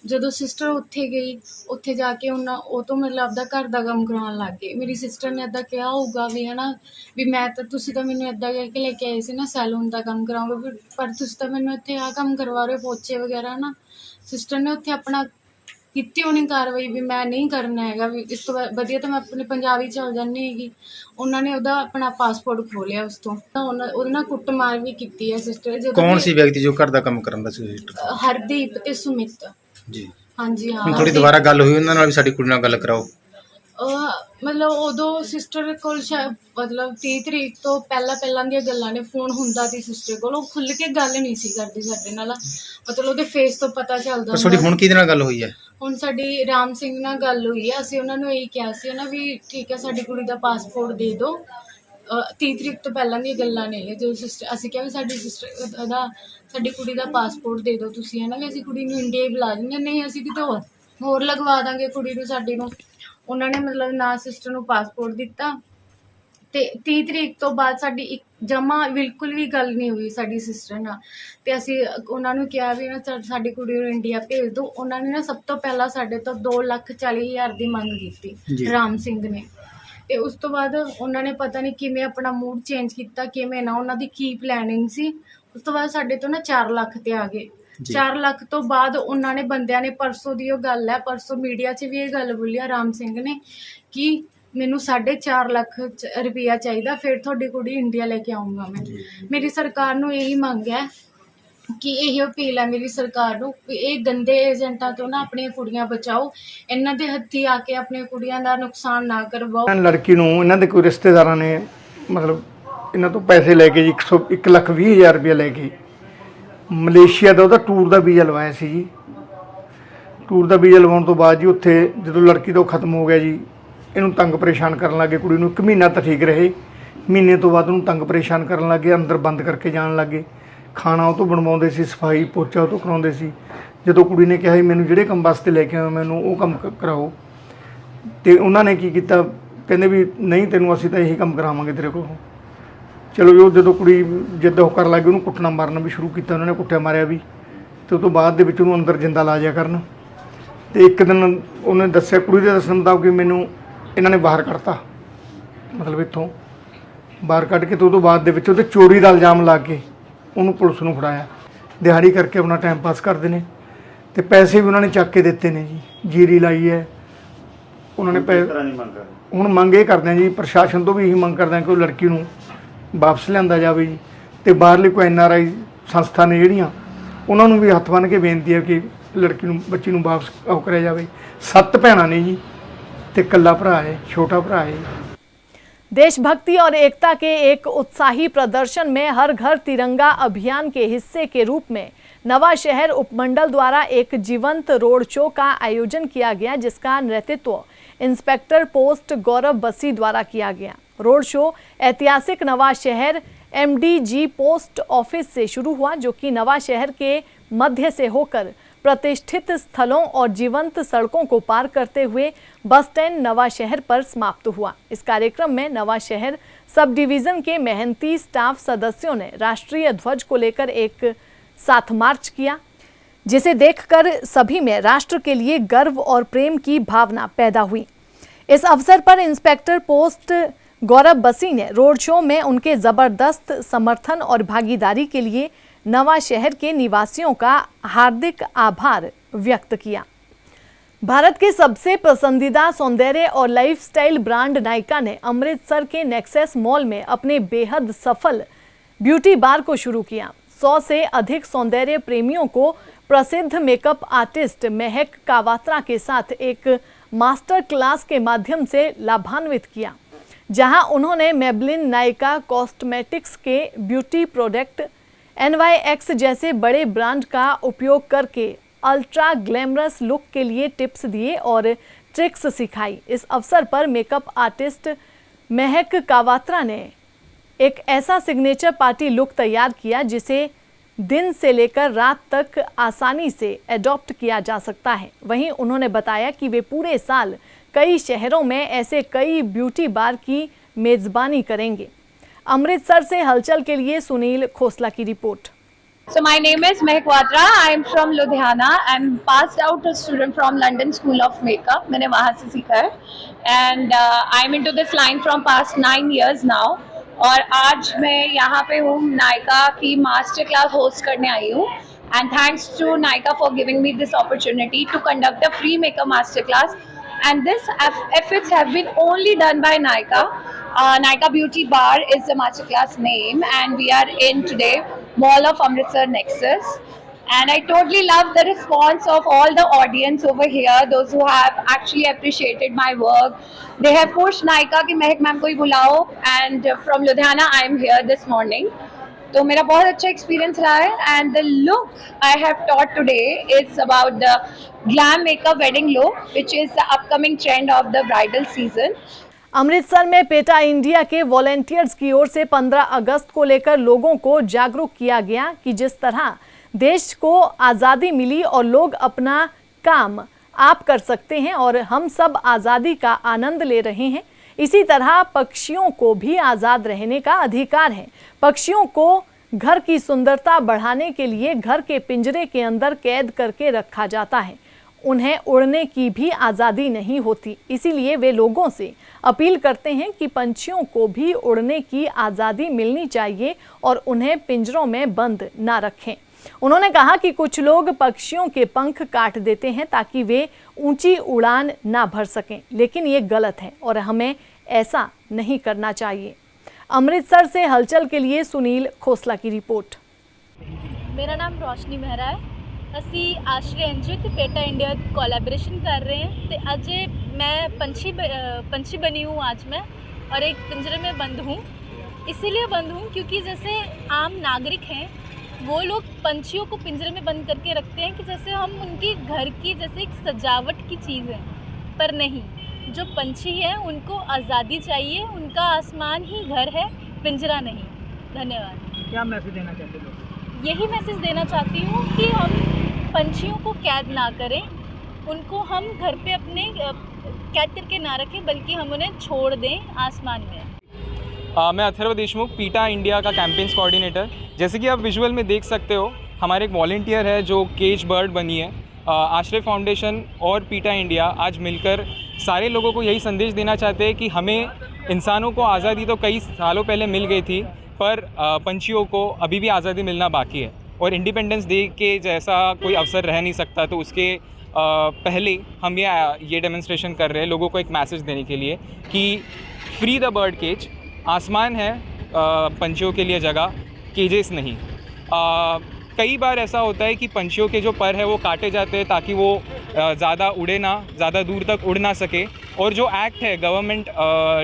ਜਦੋਂ ਸਿਸਟਰ ਉੱਥੇ ਗਈ, ਉੱਥੇ ਜਾ ਕੇ ਉਹ ਤੋਂ ਮਤਲਬ ਆਪਦਾ ਘਰ ਦਾ ਕੰਮ ਕਰਾਉਣ ਲੱਗ ਗਏ। ਮੇਰੀ ਸਿਸਟਰ ਨੇ ਇੱਦਾਂ ਕਿਹਾ ਹੋਊਗਾ ਵੀ ਹੈ ਨਾ ਵੀ ਮੈਂ ਤਾਂ ਤੁਸੀਂ ਤਾਂ ਮੈਨੂੰ ਇੱਦਾਂ ਕਹਿ ਕੇ ਲੈ ਕੇ ਆਏ ਸੀ ਨਾ ਸੈਲੂਨ ਦਾ ਕੰਮ ਕਰਾਉਂਗੇ, ਪਰ ਤੁਸੀਂ ਤਾਂ ਮੈਨੂੰ ਇੱਥੇ ਆਹ ਕੰਮ ਕਰਵਾ ਰਹੇ ਪੋਚੇ ਵਗੈਰਾ ਨਾ। ਸਿਸਟਰ ਨੇ ਉੱਥੇ ਆਪਣਾ ਕੀਤੀ ਹੋਣੀ ਕਾਰਵਾਈ ਵੀ ਮੈਂ ਨਹੀਂ ਕਰਨਾ ਹੈਗਾ, ਵੀ ਇਸ ਤੋਂ ਵਧੀਆ ਤਾਂ ਮੈਂ ਆਪਣੇ ਪੰਜਾਬ ਹੀ ਚਲ ਜਾਂਦੀ ਹੈਗੀ। ਉਹਨਾਂ ਨੇ ਉਹਦਾ ਆਪਣਾ ਪਾਸਪੋਰਟ ਖੋਲਿਆ। ਉਸ ਤੋਂ ਉਹਦੇ ਨਾਲ ਕੁੱਟਮਾਰ ਵੀ ਕੀਤੀ ਹੈ ਸਿਸਟਰ। ਜਦੋਂ ਕੌਣ ਸੀ ਵਿਅਕਤੀ ਜੋ ਘਰ ਦਾ ਕੰਮ ਕਰਾਉਂਦਾ ਸੀ? ਹਰਦੀਪ ਤੇ ਸੁਮਿਤ ਜੀ। ਹਾਂਜੀ ਹਾਂ। ਹੁਣ ਥੋੜੀ ਦੁਬਾਰਾ ਗੱਲ ਹੋਈ ਉਹਨਾਂ ਨਾਲ ਵੀ ਸਾਡੀ ਕੁੜੀ ਨਾਲ ਗੱਲ ਕਰਾਓ। ਮਤਲਬ ਉਦੋਂ ਸਿਸਟਰ ਕੋਲ ਮਤਲਬ 30 ਤਰੀਕ ਤੋਂ ਪਹਿਲਾਂ ਦੀਆਂ ਗੱਲਾਂ ਨੇ। ਫੋਨ ਹੁੰਦਾ ਸੀ ਸਿਸਟਰ ਕੋਲ, ਉਹ ਖੁੱਲ੍ਹ ਕੇ ਗੱਲ ਨਹੀਂ ਸੀ ਕਰਦੀ ਸਾਡੇ ਨਾਲ, ਮਤਲਬ ਉਹਦੇ ਫੇਸ ਤੋਂ ਪਤਾ ਚੱਲਦਾ। ਤੁਹਾਡੀ ਹੁਣ ਕਿਹਦੇ ਨਾਲ ਗੱਲ ਹੋਈ ਹੈ? ਹੁਣ ਸਾਡੀ ਰਾਮ ਸਿੰਘ ਨਾਲ ਗੱਲ ਹੋਈ ਹੈ। ਅਸੀਂ ਉਹਨਾਂ ਨੂੰ ਇਹੀ ਕਿਹਾ ਸੀ ਨਾ ਵੀ ਠੀਕ ਹੈ ਸਾਡੀ ਕੁੜੀ ਦਾ ਪਾਸਪੋਰਟ ਦੇ ਦਿਓ। 30 ਤਰੀਕ ਤੋਂ ਪਹਿਲਾਂ ਦੀਆਂ ਗੱਲਾਂ ਨੇ ਜੋ ਸਿਸਟਰ ਅਸੀਂ ਕਿਹਾ ਵੀ ਸਾਡੀ ਕੁੜੀ ਦਾ ਪਾਸਪੋਰਟ ਦੇ ਦਿਓ ਤੁਸੀਂ, ਹੈ ਨਾ ਵੀ ਅਸੀਂ ਕੁੜੀ ਨੂੰ ਇੰਡੀਆ ਹੀ ਬੁਲਾ ਦਿੰਦੇ, ਨਹੀਂ ਅਸੀਂ ਕਿਤੇ ਹੋਰ ਲਗਵਾ ਦਾਂਗੇ ਕੁੜੀ ਨੂੰ ਸਾਡੀ ਨੂੰ। ਉਹਨਾਂ ਨੇ ਮਤਲਬ ਨਾ ਸਿਸਟਰ ਨੂੰ ਪਾਸਪੋਰਟ ਦਿੱਤਾ ਤੇ 30 ਤਰੀਕ ਤੋਂ ਬਾਅਦ ਸਾਡੀ ਜਮਾ ਬਿਲਕੁਲ ਵੀ ਗੱਲ ਨਹੀਂ ਹੋਈ ਸਾਡੀ ਸਿਸਟਰ ਨਾਲ। ਤੇ ਅਸੀਂ ਉਹਨਾਂ ਨੂੰ ਕਿਹਾ ਵੀ ਨਾ ਸਾਡੀ ਕੁੜੀ ਨੂੰ ਇੰਡੀਆ ਭੇਜ ਦਿਓ। ਉਹਨਾਂ ਨੇ ਨਾ ਸਭ ਤੋਂ ਪਹਿਲਾਂ ਸਾਡੇ ਤੋਂ 2,40,000 ਦੀ ਮੰਗ ਕੀਤੀ ਰਾਮ ਸਿੰਘ ਨੇ। ਤੇ ਉਸ ਤੋਂ ਬਾਅਦ ਉਹਨਾਂ ਨੇ ਪਤਾ ਨਹੀਂ ਕਿਵੇਂ ਆਪਣਾ ਮੂਡ ਚੇਂਜ ਕੀਤਾ, ਕਿਵੇਂ ਨਾ ਉਹਨਾਂ ਦੀ ਕੀ ਪਲੈਨਿੰਗ ਸੀ। ਉਸ ਤੋਂ ਬਾਅਦ ਸਾਡੇ ਤੋਂ ਨਾ 4 ਲੱਖ ਤੇ ਆ ਗਏ। 4 ਲੱਖ ਤੋਂ ਬਾਅਦ ਉਹਨਾਂ ਨੇ ਬੰਦਿਆਂ ਨੇ, ਪਰਸੋਂ ਦੀ ਉਹ ਗੱਲ ਹੈ, ਪਰਸੋਂ ਮੀਡੀਆ 'ਚ ਵੀ ਇਹ ਗੱਲ ਬੋਲੀ ਰਾਮ ਸਿੰਘ ਨੇ ਕਿ ਮੈਨੂੰ 4.5 ਲੱਖ ਰੁਪਈਆ ਚਾਹੀਦਾ, ਫਿਰ ਤੁਹਾਡੀ ਕੁੜੀ ਇੰਡੀਆ ਲੈ ਕੇ ਆਊਂਗਾ ਮੈਂ। ਮੇਰੀ ਸਰਕਾਰ ਨੂੰ ਇਹੀ ਮੰਗ ਹੈ ਕਿ ਇਹੀ ਅਪੀਲ ਹੈ ਮੇਰੀ ਸਰਕਾਰ ਨੂੰ ਕਿ ਇਹ ਗੰਦੇ ਏਜੰਟਾਂ ਤੋਂ ਨਾ ਆਪਣੀਆਂ ਕੁੜੀਆਂ ਬਚਾਓ, ਇਹਨਾਂ ਦੇ ਹੱਥੀਂ ਆ ਕੇ ਆਪਣੀਆਂ ਕੁੜੀਆਂ ਦਾ ਨੁਕਸਾਨ ਨਾ ਕਰਵਾਓ। ਲੜਕੀ ਨੂੰ ਇਹਨਾਂ ਦੇ ਕੋਈ ਰਿਸ਼ਤੇਦਾਰਾਂ ਨੇ ਮਤਲਬ ਇਹਨਾਂ ਤੋਂ ਪੈਸੇ ਲੈ ਕੇ ਜੀ 1,20,000 ਰੁਪਇਆ ਲੈ ਕੇ ਮਲੇਸ਼ੀਆ ਦਾ ਉਹਦਾ ਟੂਰ ਦਾ ਵੀਜ਼ਾ ਲਵਾਇਆ ਸੀ ਜੀ। ਟੂਰ ਦਾ ਵੀਜ਼ਾ ਲਵਾਉਣ ਤੋਂ ਬਾਅਦ ਜੀ ਉੱਥੇ ਜਦੋਂ ਲੜਕੀ ਤੋਂ ਖਤਮ ਹੋ ਗਿਆ ਜੀ, ਇਹਨੂੰ ਤੰਗ ਪਰੇਸ਼ਾਨ ਕਰਨ ਲੱਗੇ। ਕੁੜੀ ਨੂੰ 1 ਮਹੀਨਾ ਤਾਂ ਠੀਕ ਰਹੇ, ਮਹੀਨੇ ਤੋਂ ਬਾਅਦ ਉਹਨੂੰ ਤੰਗ ਪਰੇਸ਼ਾਨ ਕਰਨ ਲੱਗੇ, ਅੰਦਰ ਬੰਦ ਕਰਕੇ ਜਾਣ ਲੱਗੇ। ਖਾਣਾ ਉਹ ਤੋਂ ਬਣਵਾਉਂਦੇ ਸੀ, ਸਫਾਈ ਪੋਚਾ ਉਹ ਤੋਂ ਕਰਾਉਂਦੇ ਸੀ। ਜਦੋਂ ਕੁੜੀ ਨੇ ਕਿਹਾ ਮੈਨੂੰ ਜਿਹੜੇ ਕੰਮ ਵਾਸਤੇ ਲੈ ਕੇ ਆਏ ਮੈਨੂੰ ਉਹ ਕੰਮ ਕਰਾਓ, ਤੇ ਉਹਨਾਂ ਨੇ ਕੀ ਕੀਤਾ, ਕਹਿੰਦੇ ਵੀ ਨਹੀਂ ਤੈਨੂੰ ਅਸੀਂ ਤਾਂ ਇਹੀ ਕੰਮ ਕਰਾਵਾਂਗੇ ਤੇਰੇ ਕੋਲ। ਚਲੋ ਜੀ, ਉਹ ਜਦੋਂ ਕੁੜੀ ਜਿੱਦ ਉਹ ਕਰਨ ਲੱਗੀ ਉਹਨੂੰ ਕੁੱਟਣਾ ਮਾਰਨਾ ਵੀ ਸ਼ੁਰੂ ਕੀਤਾ। ਉਹਨਾਂ ਨੇ ਕੁੱਟਿਆ ਮਾਰਿਆ ਵੀ, ਤੇ ਉਸ ਤੋਂ ਬਾਅਦ ਦੇ ਵਿੱਚ ਉਹਨੂੰ ਅੰਦਰ ਜਿੰਦਾ ਲਾ ਜਾਇਆ ਕਰਨ। ਤੇ ਇੱਕ ਦਿਨ ਉਹਨੇ ਦੱਸਿਆ, ਕੁੜੀ ਦੇ ਦੱਸਣ ਮੁਤਾਬਕ ਕਿ ਮੈਨੂੰ ਇਹਨਾਂ ਨੇ ਬਾਹਰ ਕੱਢਤਾ, ਮਤਲਬ ਇੱਥੋਂ ਬਾਹਰ ਕੱਢ ਕੇ ਤੇ ਉਹ ਤੋਂ ਬਾਅਦ ਦੇ ਵਿੱਚ ਉਹਦੇ ਚੋਰੀ ਦਾ ਇਲਜ਼ਾਮ ਲਾ ਕੇ ਉਹਨੂੰ ਪੁਲਿਸ ਨੂੰ ਫੜਾਇਆ। ਦਿਹਾੜੀ ਕਰਕੇ ਆਪਣਾ ਟਾਈਮ ਪਾਸ ਕਰਦੇ ਨੇ ਤੇ ਪੈਸੇ ਵੀ ਉਹਨਾਂ ਨੇ ਚੱਕ ਕੇ ਦਿੱਤੇ ਨੇ ਜੀ। ਜੀਰੀ ਲਾਈ ਹੈ ਉਹਨਾਂ ਨੇ ਹੁਣ ਮੰਗ ਇਹ ਕਰਦੇ ਆ ਜੀ, ਪ੍ਰਸ਼ਾਸਨ ਤੋਂ ਵੀ ਇਹੀ ਮੰਗ ਕਰਦੇ ਆ ਕਿ ਉਹ ਲੜਕੀ ਨੂੰ ਵਾਪਸ ਲਿਆਂਦਾ ਜਾਵੇ ਜੀ। ਤੇ ਬਾਹਰਲੀ ਕੋਈ NRI ਸੰਸਥਾ ਨੇ ਜਿਹੜੀਆਂ, ਉਹਨਾਂ ਨੂੰ ਵੀ ਹੱਥ ਬੰਨ੍ਹ ਕੇ ਬੇਨਤੀ ਹੈ ਕਿ ਲੜਕੀ ਨੂੰ, ਬੱਚੀ ਨੂੰ ਵਾਪਸ ਉਹ ਕਰਿਆ ਜਾਵੇ। 7 ਭੈਣਾਂ ਨੇ ਜੀ ਤੇ इकल्ला भरा है, छोटा भरा है। देशभक्ति और एकता के एक उत्साही प्रदर्शन में हर घर तिरंगा अभियान के हिस्से के रूप में नवाशहर उपमंडल द्वारा एक जीवंत रोड शो का आयोजन किया गया, जिसका नेतृत्व इंस्पेक्टर पोस्ट गौरव बसी द्वारा किया गया। रोड शो ऐतिहासिक नवाशहर MDG पोस्ट ऑफिस से शुरू हुआ, जो कि नवाशहर के मध्य से होकर प्रतिष्ठित स्थलों और जीवंत सड़कों को पार करते हुए बस स्टैंड नवाशहर पर समाप्त हुआ। इस कार्यक्रम में नवाशहर सब डिवीज़न के मेहनती स्टाफ सदस्यों ने राष्ट्रीय ध्वज को लेकर एक साथ मार्च किया, जिसे देखकर सभी में राष्ट्र के लिए गर्व और प्रेम की भावना पैदा हुई। इस अवसर पर इंस्पेक्टर पोस्ट गौरव बसी ने रोड शो में उनके जबरदस्त समर्थन और भागीदारी के लिए नवा शहर के निवासियों का हार्दिक आभार व्यक्त किया। भारत के सबसे पसंदीदा सौंदर्य और लाइफस्टाइल ब्रांड नायका ने अमृतसर के नेक्सस मॉल में अपने बेहद सफल ब्यूटी बार को शुरू किया। 100 से अधिक सौंदर्य प्रेमियों को प्रसिद्ध मेकअप आर्टिस्ट महक कावात्रा के साथ एक मास्टर क्लास के माध्यम से लाभान्वित किया, जहां उन्होंने मेबलिन, नायका कॉस्मेटिक्स के ब्यूटी प्रोडक्ट, NYX जैसे बड़े ब्रांड का उपयोग करके अल्ट्रा ग्लैमरस लुक के लिए टिप्स दिए और ट्रिक्स सिखाई। इस अवसर पर मेकअप आर्टिस्ट महक कावात्रा ने एक ऐसा सिग्नेचर पार्टी लुक तैयार किया जिसे दिन से लेकर रात तक आसानी से एडॉप्ट किया जा सकता है। वहीं उन्होंने बताया कि वे पूरे साल कई शहरों में ऐसे कई ब्यूटी बार की मेजबानी करेंगे। अमृतसर से हलचल के लिए सुनील खोसला की report. So my name is Mahak Kawatra. I am from Ludhiana. I'm passed out a student from London School of Makeup. मैंने वहाँ से सीखा है and I'm into this line from past 9 years now. और आज मैं यहाँ पे हूँ नायका की मास्टर क्लास होस्ट करने आई हूँ and thanks to Nykaa for giving me this opportunity to conduct a free makeup master class. And this efforts have been only done by Nykaa. Nykaa Beauty Bar is the masterclass name, and we are in today Mall of Amritsar Nexus. And I totally love the response of all the audience over here, those who have actually appreciated my work. They have pushed Nykaa कि महक ma'am को ही बुलाओ, and from Ludhiana I am here this morning. तो मेरा बहुत अच्छा experience रहा है and the look I have taught today is about the glam makeup wedding look, which is the upcoming trend of the bridal season. Amritsar में PETA India के volunteers की ओर से 15 अगस्त को लेकर लोगों को जागरूक किया गया कि जिस तरह देश को आज़ादी मिली और लोग अपना काम आप कर सकते हैं और हम सब आज़ादी का आनंद ले रहे हैं, इसी तरह पक्षियों को भी आज़ाद रहने का अधिकार है। पक्षियों को घर की सुंदरता बढ़ाने के लिए घर के पिंजरे के अंदर कैद करके रखा जाता है। उन्हें उड़ने की भी आज़ादी नहीं होती। इसीलिए वे लोगों से अपील करते हैं कि पंछियों को भी उड़ने की आज़ादी मिलनी चाहिए और उन्हें पिंजरों में बंद ना रखें। उन्होंने कहा कि कुछ लोग पक्षियों के पंख काट देते हैं ताकि वे ऊंची उड़ान ना भर सकें, लेकिन ये गलत है और हमें ऐसा नहीं करना चाहिए। अमृतसर से हलचल के लिए सुनील खोसला की रिपोर्ट। मेरा नाम रोशनी मेहरा है। ਅਸੀਂ ਆਸ਼ਰੇ ਐਨਜੀਓ ਤੇ पेटा इंडिया कोलैबोरेशन कर रहे हैं तो आज मैं पंछी बनी हूँ आज मैं, और एक पिंजरे में बंद हूँ। इसीलिए बंद हूँ क्योंकि जैसे आम नागरिक हैं वो लोग पंछियों को पिंजरे में बंद करके रखते हैं कि जैसे हम उनकी घर की जैसे एक सजावट की चीज़ है, पर नहीं, जो पंछी हैं उनको आज़ादी चाहिए, उनका आसमान ही घर है, पिंजरा नहीं। धन्यवाद। क्या मैसेज देना चाहते हो? यही मैसेज देना चाहती हूँ कि हम पंछियों को कैद ना करें, उनको हम घर पे अपने कैद करके ना रखें, बल्कि हम उन्हें छोड़ दें आसमान में। मैं अथर्व देशमुख, पीटा इंडिया का कैंपेन्स कोऑर्डिनेटर। जैसे कि आप विजुअल में देख सकते हो, हमारे एक वॉलंटियर है जो केज बर्ड बनी है। आश्रय फाउंडेशन और पीटा इंडिया आज मिलकर सारे लोगों को यही संदेश देना चाहते हैं कि हमें इंसानों को आज़ादी तो कई सालों पहले मिल गई थी, पर पंछियों को अभी भी आज़ादी मिलना बाकी है और इंडिपेंडेंस डे के जैसा कोई अवसर रह नहीं सकता। तो उसके पहले हम ये डेमोन्स्ट्रेशन कर रहे हैं लोगों को एक मैसेज देने के लिए कि फ्री द बर्ड केज। आसमान है पंछियों के लिए जगह, केजेस नहीं। कई बार ऐसा होता है कि पंछियों के जो पर है वो काटे जाते हैं ताकि वो ज़्यादा उड़े ना, ज़्यादा दूर तक उड़ ना सके। और जो एक्ट है गवर्नमेंट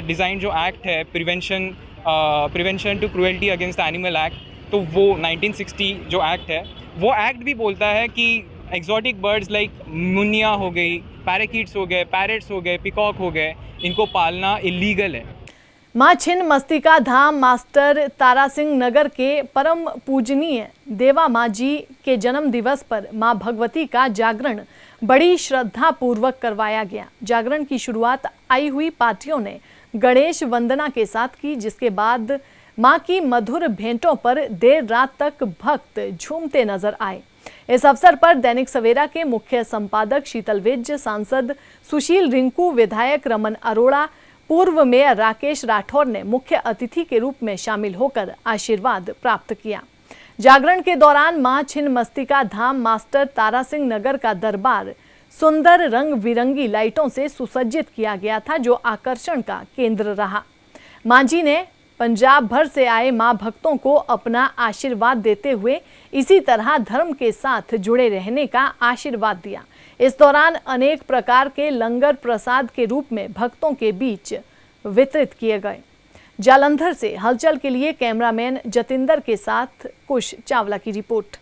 डिज़ाइन जो एक्ट है prevention to cruelty against animal act, तो वो 1960 जो एक्ट है वो एक्ट भी बोलता है कि एक्जॉटिक बर्ड्स लाइक मुनिया हो गई, पैराकीट्स हो गए, पैरेट्स हो गए, पिकॉक हो गए, इनको पालना इलीगल है। माँ छिन्न मस्तिका धाम मास्टर तारा सिंह नगर के परम पूजनीय देवा माँ जी के जन्म दिवस पर माँ भगवती का जागरण बड़ी श्रद्धा पूर्वक करवाया गया। जागरण की शुरुआत आई हुई पार्टियों ने गणेश वंदना के साथ की, जिसके बाद माँ की मधुर भेंटों पर देर रात तक भक्त झूमते नजर आए। इस अवसर पर दैनिक सवेरा के मुख्य संपादक शीतल विज, सांसद सुशील रिंकू, विधायक रमन अरोड़ा, पूर्व मेयर राकेश राठौर ने मुख्य अतिथि के रूप में शामिल होकर आशीर्वाद प्राप्त किया। जागरण के दौरान मां छिन्नमस्तिका धाम मास्टर तारा सिंह नगर का दरबार सुंदर रंग बिरंगी लाइटों से सुसज्जित किया गया था, जो आकर्षण का केंद्र रहा। मां जी ने पंजाब भर से आए मां भक्तों को अपना आशीर्वाद देते हुए इसी तरह धर्म के साथ जुड़े रहने का आशीर्वाद दिया। इस दौरान अनेक प्रकार के लंगर प्रसाद के रूप में भक्तों के बीच वितरित किए गए। जालंधर से हलचल के लिए कैमरामैन जतिंदर के साथ कुश चावला की रिपोर्ट।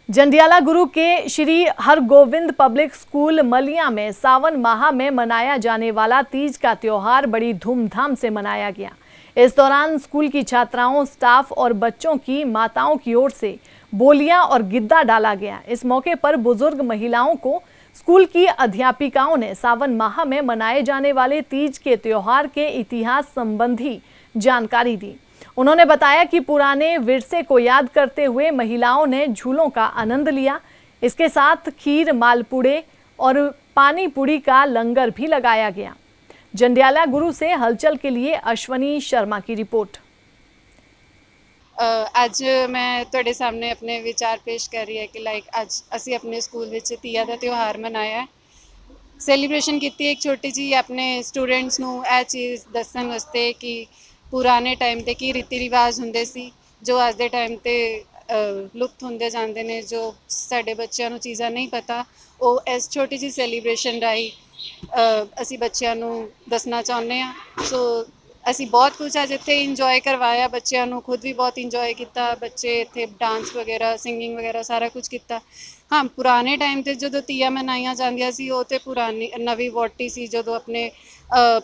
जंडियाला गुरु के श्री हरगोविंद पब्लिक स्कूल मलिया में सावन माह में मनाया जाने वाला तीज का त्योहार बड़ी धूमधाम से मनाया गया। इस दौरान स्कूल की छात्राओं, स्टाफ और बच्चों की माताओं की ओर से बोलियां और गिद्दा डाला गया। इस मौके पर बुजुर्ग महिलाओं को स्कूल की अध्यापिकाओं ने सावन माह में मनाए जाने वाले तीज के त्योहार के इतिहास संबंधी जानकारी दी। उन्होंने बताया कि पुराने विरसे को याद करते हुए महिलाओं ने झूलों का आनंद लिया। इसके साथ खीर, मालपुड़े और पानी पुड़ी का लंगर भी लगाया गया। जंडियाला गुरु से हलचल के लिए अश्वनी शर्मा की रिपोर्ट। ਅੱਜ ਮੈਂ ਤੁਹਾਡੇ ਸਾਹਮਣੇ ਆਪਣੇ ਵਿਚਾਰ ਪੇਸ਼ ਕਰ ਰਹੀ ਹਾਂ ਕਿ ਅੱਜ ਅਸੀਂ ਆਪਣੇ ਸਕੂਲ ਵਿੱਚ ਤੀਆਂ ਦਾ ਤਿਉਹਾਰ ਮਨਾਇਆ, ਸੈਲੀਬ੍ਰੇਸ਼ਨ ਕੀਤੀ ਇੱਕ ਛੋਟੀ ਜੀ ਆਪਣੇ ਸਟੂਡੈਂਟਸ ਨੂੰ ਇਹ ਚੀਜ਼ ਦੱਸਣ ਵਾਸਤੇ ਕਿ ਪੁਰਾਣੇ ਟਾਈਮ ਤੇ ਕੀ ਰੀਤੀ ਰਿਵਾਜ ਹੁੰਦੇ ਸੀ ਜੋ ਅੱਜ ਦੇ ਟਾਈਮ ਤੇ ਲੁਪਤ ਹੁੰਦੇ ਜਾਂਦੇ ਨੇ, ਜੋ ਸਾਡੇ ਬੱਚਿਆਂ ਨੂੰ ਚੀਜ਼ਾਂ ਨਹੀਂ ਪਤਾ, ਉਹ ਇਸ ਛੋਟੀ ਜੀ ਸੈਲੀਬ੍ਰੇਸ਼ਨ ਰਾਹੀਂ ਅਸੀਂ ਬੱਚਿਆਂ ਨੂੰ ਦੱਸਣਾ ਚਾਹੁੰਦੇ ਹਾਂ। ਸੋ ਅਸੀਂ ਬਹੁਤ ਕੁਝ ਅੱਜ ਇੱਥੇ ਇੰਜੋਏ ਕਰਵਾਇਆ, ਬੱਚਿਆਂ ਨੂੰ ਖੁਦ ਵੀ ਬਹੁਤ ਇੰਜੋਏ ਕੀਤਾ, ਬੱਚੇ ਇੱਥੇ ਡਾਂਸ ਵਗੈਰਾ, ਸਿੰਗਿੰਗ ਵਗੈਰਾ ਸਾਰਾ ਕੁਝ ਕੀਤਾ। ਹਾਂ, ਪੁਰਾਣੇ ਟਾਈਮ 'ਤੇ ਜਦੋਂ ਤੀਆਂ ਮਨਾਈਆਂ ਜਾਂਦੀਆਂ ਸੀ ਉਹ ਤਾਂ ਪੁਰਾਣੀ ਨਵੀਂ ਵਹੁਟੀ ਸੀ ਜਦੋਂ ਆਪਣੇ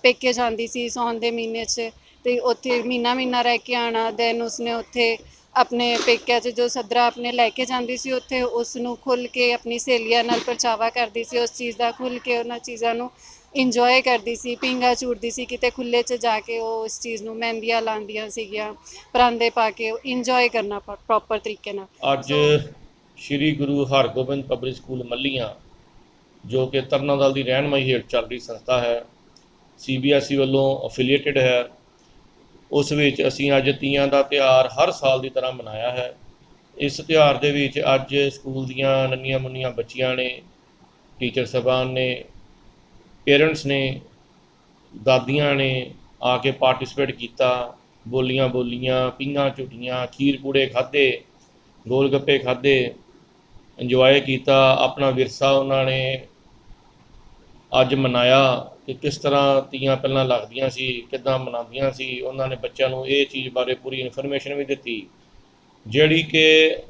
ਪੇਕੇ ਜਾਂਦੀ ਸੀ ਸਾਉਣ ਦੇ ਮਹੀਨੇ 'ਚ, ਅਤੇ ਉੱਥੇ ਮਹੀਨਾ ਰਹਿ ਕੇ ਆਉਣਾ। ਦੈਨ ਉਸਨੇ ਉੱਥੇ ਆਪਣੇ ਪੇਕਿਆਂ 'ਚ ਜੋ ਸੱਦਰਾ ਆਪਣੇ ਲੈ ਕੇ ਜਾਂਦੀ ਸੀ ਉੱਥੇ ਉਸ ਨੂੰ ਖੁੱਲ੍ਹ ਕੇ ਆਪਣੀ ਸਹੇਲੀਆਂ ਨਾਲ ਪਰਚਾਵਾ ਕਰਦੀ ਸੀ, ਉਸ ਚੀਜ਼ ਦਾ ਖੁੱਲ੍ਹ ਕੇ ਉਹਨਾਂ ਚੀਜ਼ਾਂ ਨੂੰ ਇੰਜੋਏ ਕਰਦੀ ਸੀ, ਪੀਂਘਾਂ ਝੂਟਦੀ ਸੀ, ਕਿਤੇ ਖੁੱਲ੍ਹੇ 'ਚ ਜਾ ਕੇ ਉਹ ਇਸ ਚੀਜ਼ ਨੂੰ ਮਹਿੰਦੀਆਂ ਲਾਉਂਦੀਆਂ ਸੀਗੀਆਂ, ਪਰਾਂਦੇ ਪਾ ਕੇ ਇੰਜੋਏ ਕਰਨਾ ਪ੍ਰੋਪਰ ਤਰੀਕੇ ਨਾਲ। ਅੱਜ ਸ਼੍ਰੀ ਗੁਰੂ ਹਰਗੋਬਿੰਦ ਪਬਲਿਕ ਸਕੂਲ ਮੱਲੀਆਂ ਜੋ ਕਿ ਤਰਨਾ ਦਲ ਦੀ ਰਹਿਨਮਾਈ ਹੇਠ ਚੱਲ ਰਹੀ ਸੰਸਥਾ ਹੈ, CBSE ਵੱਲੋਂ ਅਫੀਲੀਏਟਡ ਹੈ, ਉਸ ਵਿੱਚ ਅਸੀਂ ਅੱਜ ਤੀਆਂ ਦਾ ਤਿਉਹਾਰ ਹਰ ਸਾਲ ਦੀ ਤਰ੍ਹਾਂ ਮਨਾਇਆ ਹੈ। ਇਸ ਤਿਉਹਾਰ ਦੇ ਵਿੱਚ ਅੱਜ ਸਕੂਲ ਦੀਆਂ ਨੰਨੀਆਂ ਮੁੰਨੀਆਂ ਬੱਚੀਆਂ ਨੇ, ਟੀਚਰ ਸਾਹਿਬਾਨ ਨੇ, ਪੇਰੈਂਟਸ ਨੇ, ਦਾਦੀਆਂ ਨੇ ਆ ਕੇ ਪਾਰਟਿਸਿਪੇਟ ਕੀਤਾ, ਬੋਲੀਆਂ, ਪੀਂਘਾਂ ਝੂਟੀਆਂ, ਖੀਰ ਪੂੜੇ ਖਾਧੇ, ਗੋਲ ਗੱਪੇ ਖਾਧੇ ਇੰਜੋਏ ਕੀਤਾ, ਆਪਣਾ ਵਿਰਸਾ ਉਹਨਾਂ ਨੇ ਅੱਜ ਮਨਾਇਆ ਕਿ ਕਿਸ ਤਰ੍ਹਾਂ ਤੀਆਂ ਪਹਿਲਾਂ ਲੱਗਦੀਆਂ ਸੀ, ਕਿੱਦਾਂ ਮਨਾਉਂਦੀਆਂ ਸੀ। ਉਹਨਾਂ ਨੇ ਬੱਚਿਆਂ ਨੂੰ ਇਹ ਚੀਜ਼ ਬਾਰੇ ਪੂਰੀ ਇਨਫੋਰਮੇਸ਼ਨ ਵੀ ਦਿੱਤੀ, ਜਿਹੜੀ ਕਿ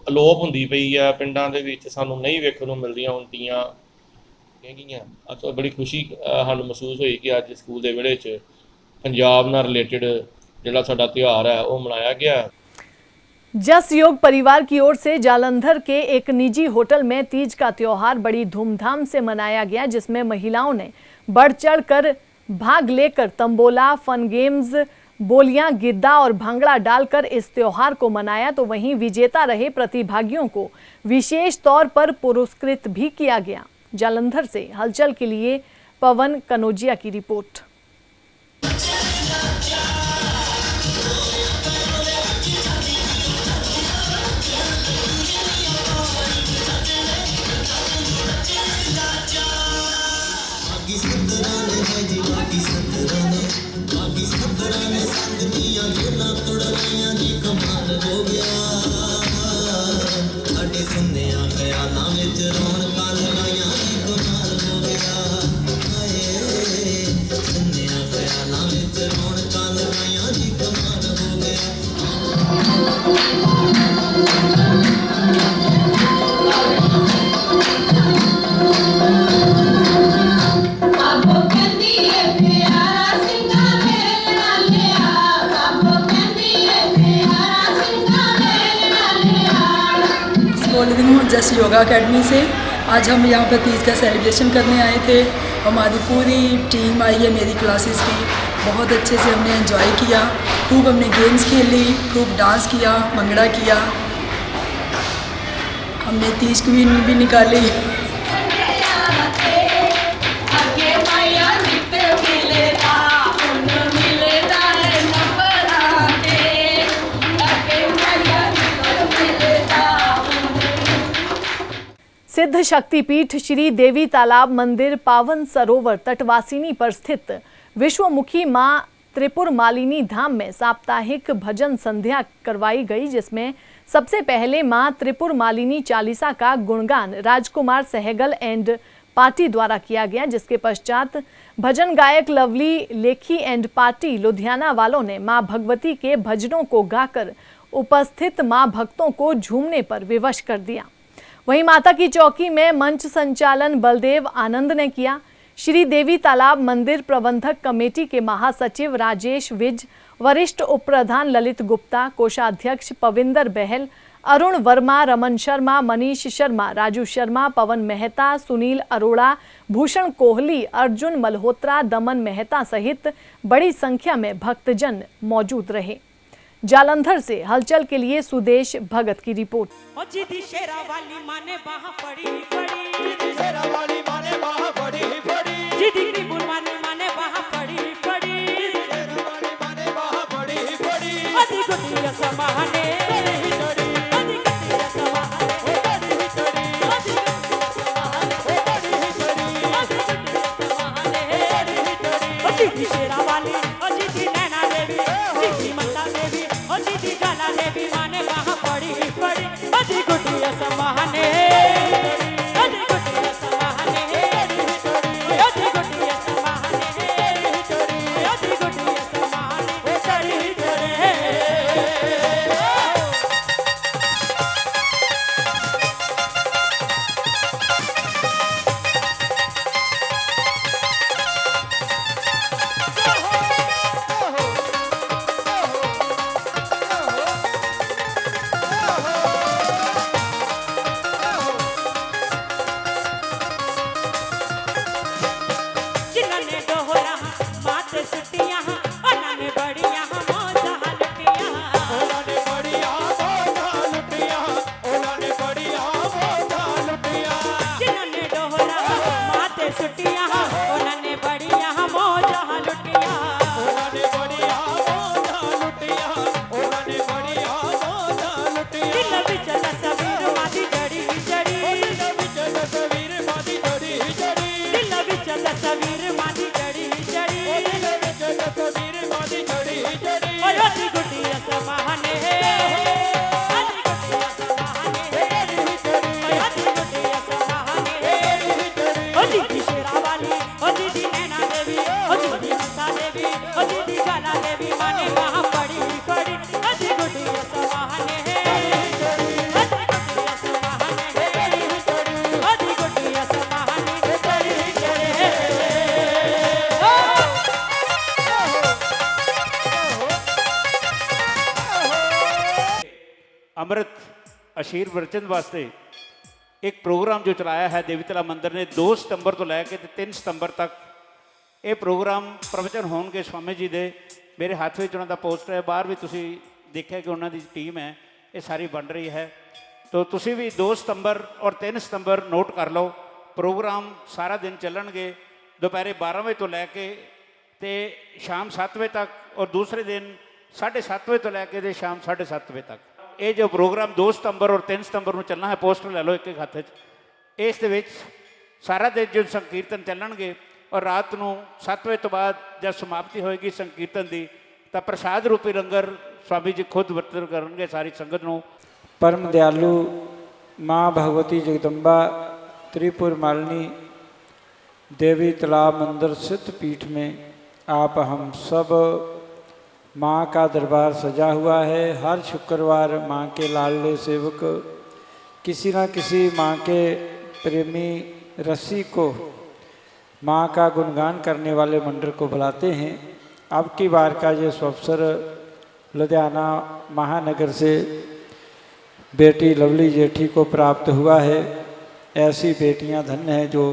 ਅਲੋਪ ਹੁੰਦੀ ਪਈ ਆ ਪਿੰਡਾਂ ਦੇ ਵਿੱਚ, ਸਾਨੂੰ ਨਹੀਂ ਵੇਖਣ ਨੂੰ ਮਿਲਦੀਆਂ ਹੁਣ ਤੀਆਂ ਹੈਗੀਆਂ। ਅੱਜ ਬੜੀ ਖੁਸ਼ੀ ਸਾਨੂੰ ਮਹਿਸੂਸ ਹੋਈ ਕਿ ਅੱਜ ਸਕੂਲ ਦੇ ਵਿਹੜੇ 'ਚ पंजाब नाल रिलेटेड जिहड़ा साडा त्यौहार है वो मनाया गया। जस योग परिवार की ओर से जालंधर के एक निजी होटल में तीज का त्योहार बड़ी धूमधाम से मनाया गया, जिसमें महिलाओं ने बढ़ चढ़कर भाग लेकर तंबोला, फन गेम्स, बोलियां, गिद्दा और भांगड़ा डालकर इस त्योहार को मनाया। तो वहीं विजेता रहे प्रतिभागियों को विशेष तौर पर पुरस्कृत भी किया गया। जालंधर से हलचल के लिए पवन कनौजिया की रिपोर्ट। जस योगा एकेडमी से आज हम यहाँ पर तीज का सेलिब्रेशन करने आए थे। हमारी पूरी टीम आई है मेरी क्लासेस की, बहुत अच्छे से हमने एंजॉय किया, खूब हमने गेम्स खेली, खूब डांस किया, भंगड़ा किया, हमने तीज क्वीन भी निकाली। सिद्ध शक्तिपीठ श्री देवी तालाब मंदिर पावन सरोवर तटवासिनी पर स्थित विश्वमुखी मां त्रिपुर मालिनी धाम में साप्ताहिक भजन संध्या करवाई गई, जिसमें सबसे पहले मां त्रिपुर मालिनी चालीसा का गुणगान राजकुमार सहगल एंड पार्टी द्वारा किया गया, जिसके पश्चात भजन गायक lovely Lekhi and party Ludhiana वालों ने मां भगवती के भजनों को गाकर उपस्थित मां भक्तों को झूमने पर विवश कर दिया। वहीं माता की चौकी में मंच संचालन बलदेव आनंद ने किया। श्री देवी तालाब मंदिर प्रबंधक कमेटी के महासचिव राजेश विज, वरिष्ठ उप प्रधान ललित गुप्ता, कोषाध्यक्ष पविंदर बहल, अरुण वर्मा, रमन शर्मा, मनीष शर्मा, राजू शर्मा, पवन मेहता, सुनील अरोड़ा, भूषण कोहली, अर्जुन मल्होत्रा, दमन मेहता सहित बड़ी संख्या में भक्तजन मौजूद रहे। जालंधर से हलचल के लिए सुदेश भगत की रिपोर्ट। ਅੰਮ੍ਰਿਤ ਅਸ਼ੀਰ ਵਰਚਨ ਵਾਸਤੇ ਇੱਕ ਪ੍ਰੋਗਰਾਮ ਜੋ ਚਲਾਇਆ ਹੈ ਦੇਵੀ ਤਲਾ ਮੰਦਿਰ ਨੇ 2 ਸਤੰਬਰ ਤੋਂ ਲੈ ਕੇ 3 ਸਤੰਬਰ ਤੱਕ ਇਹ ਪ੍ਰੋਗਰਾਮ ਪ੍ਰਵਚਨ ਹੋਣਗੇ ਸਵਾਮੀ ਜੀ ਦੇ। ਮੇਰੇ ਹੱਥ ਵਿੱਚ ਉਹਨਾਂ ਦਾ ਪੋਸਟਰ ਹੈ, ਬਾਹਰ ਵੀ ਤੁਸੀਂ ਦੇਖਿਆ ਕਿ ਉਹਨਾਂ ਦੀ ਟੀਮ ਹੈ ਇਹ ਸਾਰੀ ਬਣ ਰਹੀ ਹੈ। ਤੋ ਤੁਸੀਂ ਵੀ 2 ਸਤੰਬਰ ਔਰ 3 ਸਤੰਬਰ ਨੋਟ ਕਰ ਲਓ। ਪ੍ਰੋਗਰਾਮ ਸਾਰਾ ਦਿਨ ਚੱਲਣਗੇ, ਦੁਪਹਿਰੇ 12 ਵਜੇ ਤੋਂ ਲੈ ਕੇ ਤੇ ਸ਼ਾਮ 7 ਵਜੇ ਤੱਕ, ਔਰ ਦੂਸਰੇ ਦਿਨ 7:30 ਵਜੇ ਤੋਂ ਲੈ ਕੇ ਤੇ ਸ਼ਾਮ 7:30 ਵਜੇ ਤੱਕ। ਇਹ ਜੋ ਪ੍ਰੋਗਰਾਮ 2 ਸਤੰਬਰ ਔਰ 3 ਸਤੰਬਰ ਨੂੰ ਚੱਲਣਾ ਹੈ, ਪੋਸਟਰ ਲੈ ਲਓ ਇੱਕ ਹੱਥ 'ਚ। ਇਸ ਦੇ ਵਿੱਚ ਸਾਰਾ ਦਿਨ ਜੋ ਸੰਕੀਰਤਨ ਚੱਲਣਗੇ ਔਰ ਰਾਤ ਨੂੰ 7 ਵਜੇ ਤੋਂ ਬਾਅਦ ਜਦ ਸਮਾਪਤੀ ਹੋਏਗੀ ਸੰਕੀਰਤਨ ਦੀ ਤਾਂ ਪ੍ਰਸਾਦ ਰੂਪੀ ਲੰਗਰ स्वामी जी खुद वितरण करेंगे सारी संगत को। परम दयालु माँ भगवती जगदम्बा त्रिपुर मालिनी देवी तालाब मंदिर सिद्ध पीठ में आप हम सब माँ का दरबार सजा हुआ है। हर शुक्रवार माँ के लाडले सेवक किसी न किसी माँ के प्रेमी रसी को माँ का गुणगान करने वाले मंडल को बुलाते हैं। अब की बार का ये अवसर लुधियाना महानगर से बेटी लवली जेठी को प्राप्त हुआ है। ऐसी बेटियां धन्य हैं जो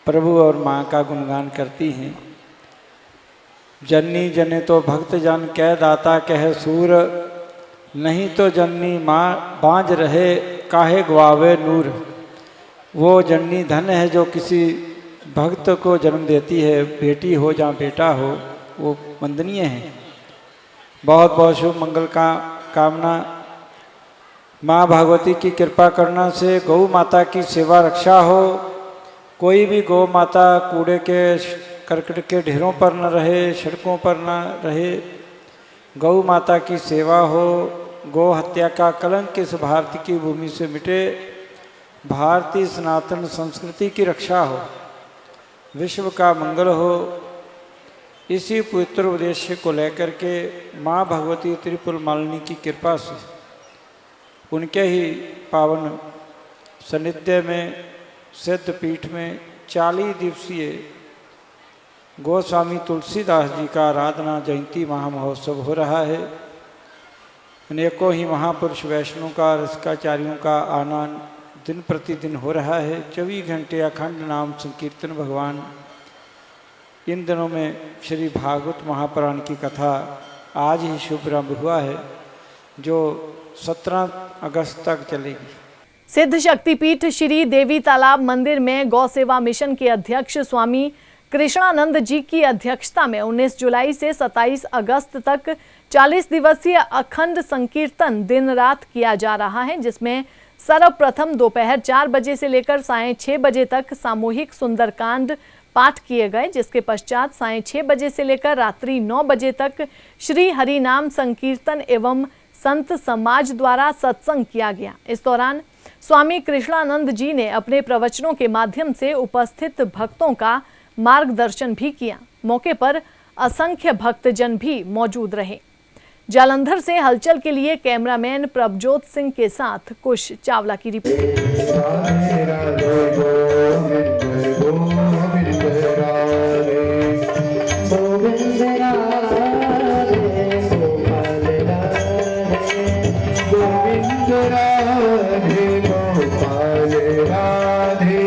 प्रभु और माँ का गुणगान करती हैं। जननी जने तो भक्त जन कह दाता कह सूर, नहीं तो जननी माँ बाँझ रहे काहे गवावे नूर। वो जननी धन्य है जो किसी भक्त को जन्म देती है। बेटी हो या बेटा हो वो वंदनीय है। बहुत बहुत शुभ मंगल का कामना। माँ भगवती की कृपा करना से गौ माता की सेवा रक्षा हो। कोई भी गौ माता कूड़े के करकट के ढेरों पर न रहे, सड़कों पर न रहे। गौ माता की सेवा हो। गौ हत्या का कलंक इस भारत की भूमि से मिटे। भारतीय सनातन संस्कृति की रक्षा हो। विश्व का मंगल हो। इसी पवित्र उद्देश्य को लेकर के माँ भगवती त्रिपुर मालिनी की कृपा से उनके ही पावन सानिध्य में सिद्ध पीठ में 40 दिवसीय गोस्वामी तुलसीदास जी का आराधना जयंती महामहोत्सव हो रहा है। अनेकों ही महापुरुष वैष्णवों का रसिकाचार्यों का आना दिन प्रतिदिन हो रहा है। 24 घंटे अखंड नाम संकीर्तन भगवान। इन दिनों में श्री भागवत महापुराण की कथा आज ही शुभारंभ हुआ है जो 17 अगस्त तक चलेगी। सिद्ध शक्तिपीठ श्री देवी तालाब मंदिर में गौ सेवा मिशन के अध्यक्ष स्वामी कृष्णानंद जी की अध्यक्षता में 19 जुलाई से 27 अगस्त तक 40 दिवसीय अखंड संकीर्तन दिन रात किया जा रहा है, जिसमें सर्वप्रथम दोपहर 4 बजे से लेकर सायं 6 बजे तक सामूहिक सुंदरकांड पाठ किए गए, जिसके पश्चात सायं 6 बजे से लेकर रात्रि 9 बजे तक श्री हरि नाम संकीर्तन एवं संत समाज द्वारा सत्संग किया गया। इस दौरान स्वामी कृष्णानंद जी ने अपने प्रवचनों के माध्यम से उपस्थित भक्तों का मार्गदर्शन भी किया। मौके पर असंख्य भक्तजन भी मौजूद रहे। जालंधर से हलचल के लिए कैमरामैन प्रभजोत सिंह के साथ कुश चावला की Radhe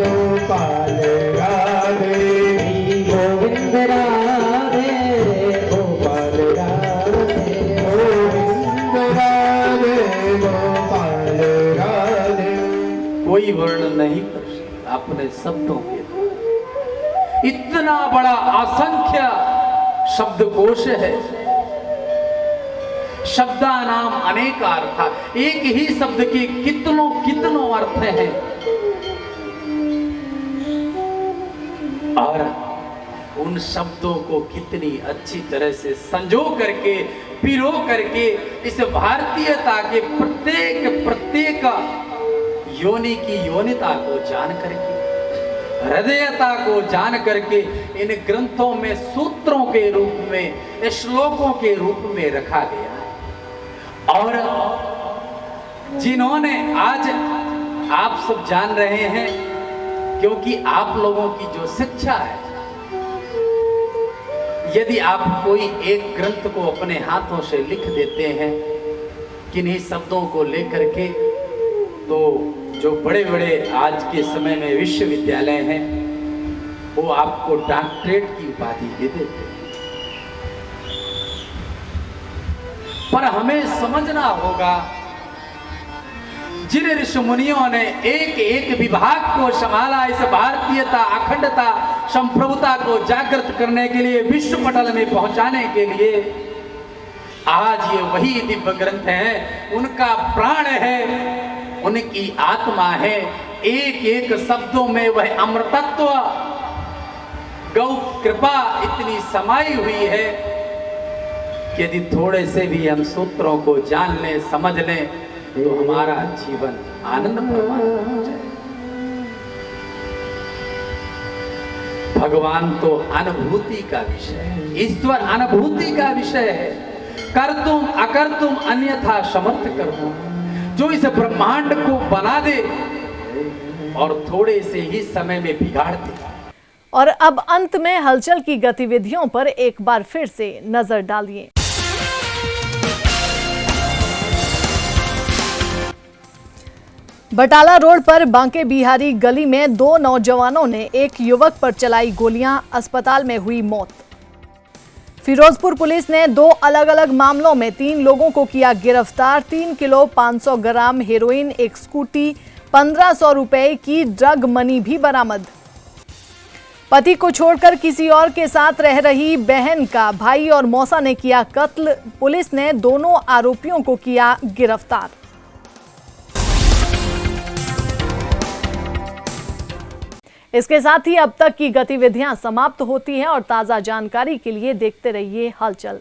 गोपाल राधे गोविंद राधे गोपाल राधे गोविंद राधे गोपाल राधे। कोई वर्णन नहीं कर सकता अपने शब्दों के, इतना बड़ा असंख्य शब्दकोश है। शब्दानाम अनेक अर्थ, एक ही शब्द के कितनों कितनों अर्थ हैं। और उन शब्दों को कितनी अच्छी तरह से संजो करके, पिरो करके, इस भारतीयता के प्रत्येक योनि की योनिता को जान करके, हृदयता को जान करके इन ग्रंथों में सूत्रों के रूप में, श्लोकों के रूप में रखा गया है। और जिन्होंने आज आप सब जान रहे हैं, क्योंकि आप लोगों की जो शिक्षा है, यदि आप कोई एक ग्रंथ को अपने हाथों से लिख देते हैं किन्हीं शब्दों को लेकर के, तो जो बड़े बड़े आज के समय में विश्वविद्यालय हैं, वो आपको डॉक्टरेट की उपाधि दे देते हैं। पर हमें समझना होगा, जिन ऋषि मुनियों ने एक एक विभाग को संभाला, इस भारतीयता, अखंडता, संप्रभुता को जागृत करने के लिए, विश्व पटल में पहुंचाने के लिए, आज ये वही दिव्य ग्रंथ हैं, उनका प्राण है, उनकी आत्मा है। एक एक शब्दों में वह अमृतत्व, गौ कृपा इतनी समाई हुई है कि यदि थोड़े से भी हम सूत्रों को जान लें, समझ लें, तो हमारा जीवन आनंद प्रमाण हो जाए। भगवान तो अनुभूति का विषय है, ईश्वर अनुभूति का विषय है। कर्तुम अकर्तुम अन्यथा समर्थ कर्तुम, जो इस ब्रह्मांड को बना दे और थोड़े से ही समय में बिगाड़ दे। और अब अंत में हलचल की गतिविधियों पर एक बार फिर से नजर डालिए। बटाला रोड पर बांके बिहारी गली में दो नौजवानों ने एक युवक पर चलाई गोलियां, अस्पताल में हुई मौत। फिरोजपुर पुलिस ने दो अलग अलग मामलों में 3 लोगों को किया गिरफ्तार। 3 किलो 500 ग्राम हेरोइन, एक स्कूटी, 1500 रुपए की ड्रग मनी भी बरामद। पति को छोड़कर किसी और के साथ रह रही बहन का भाई और मौसा ने किया कत्ल। पुलिस ने दोनों आरोपियों को किया गिरफ्तार। इसके साथ ही अब तक की गतिविधियां समाप्त होती हैं और ताजा जानकारी के लिए देखते रहिए हलचल।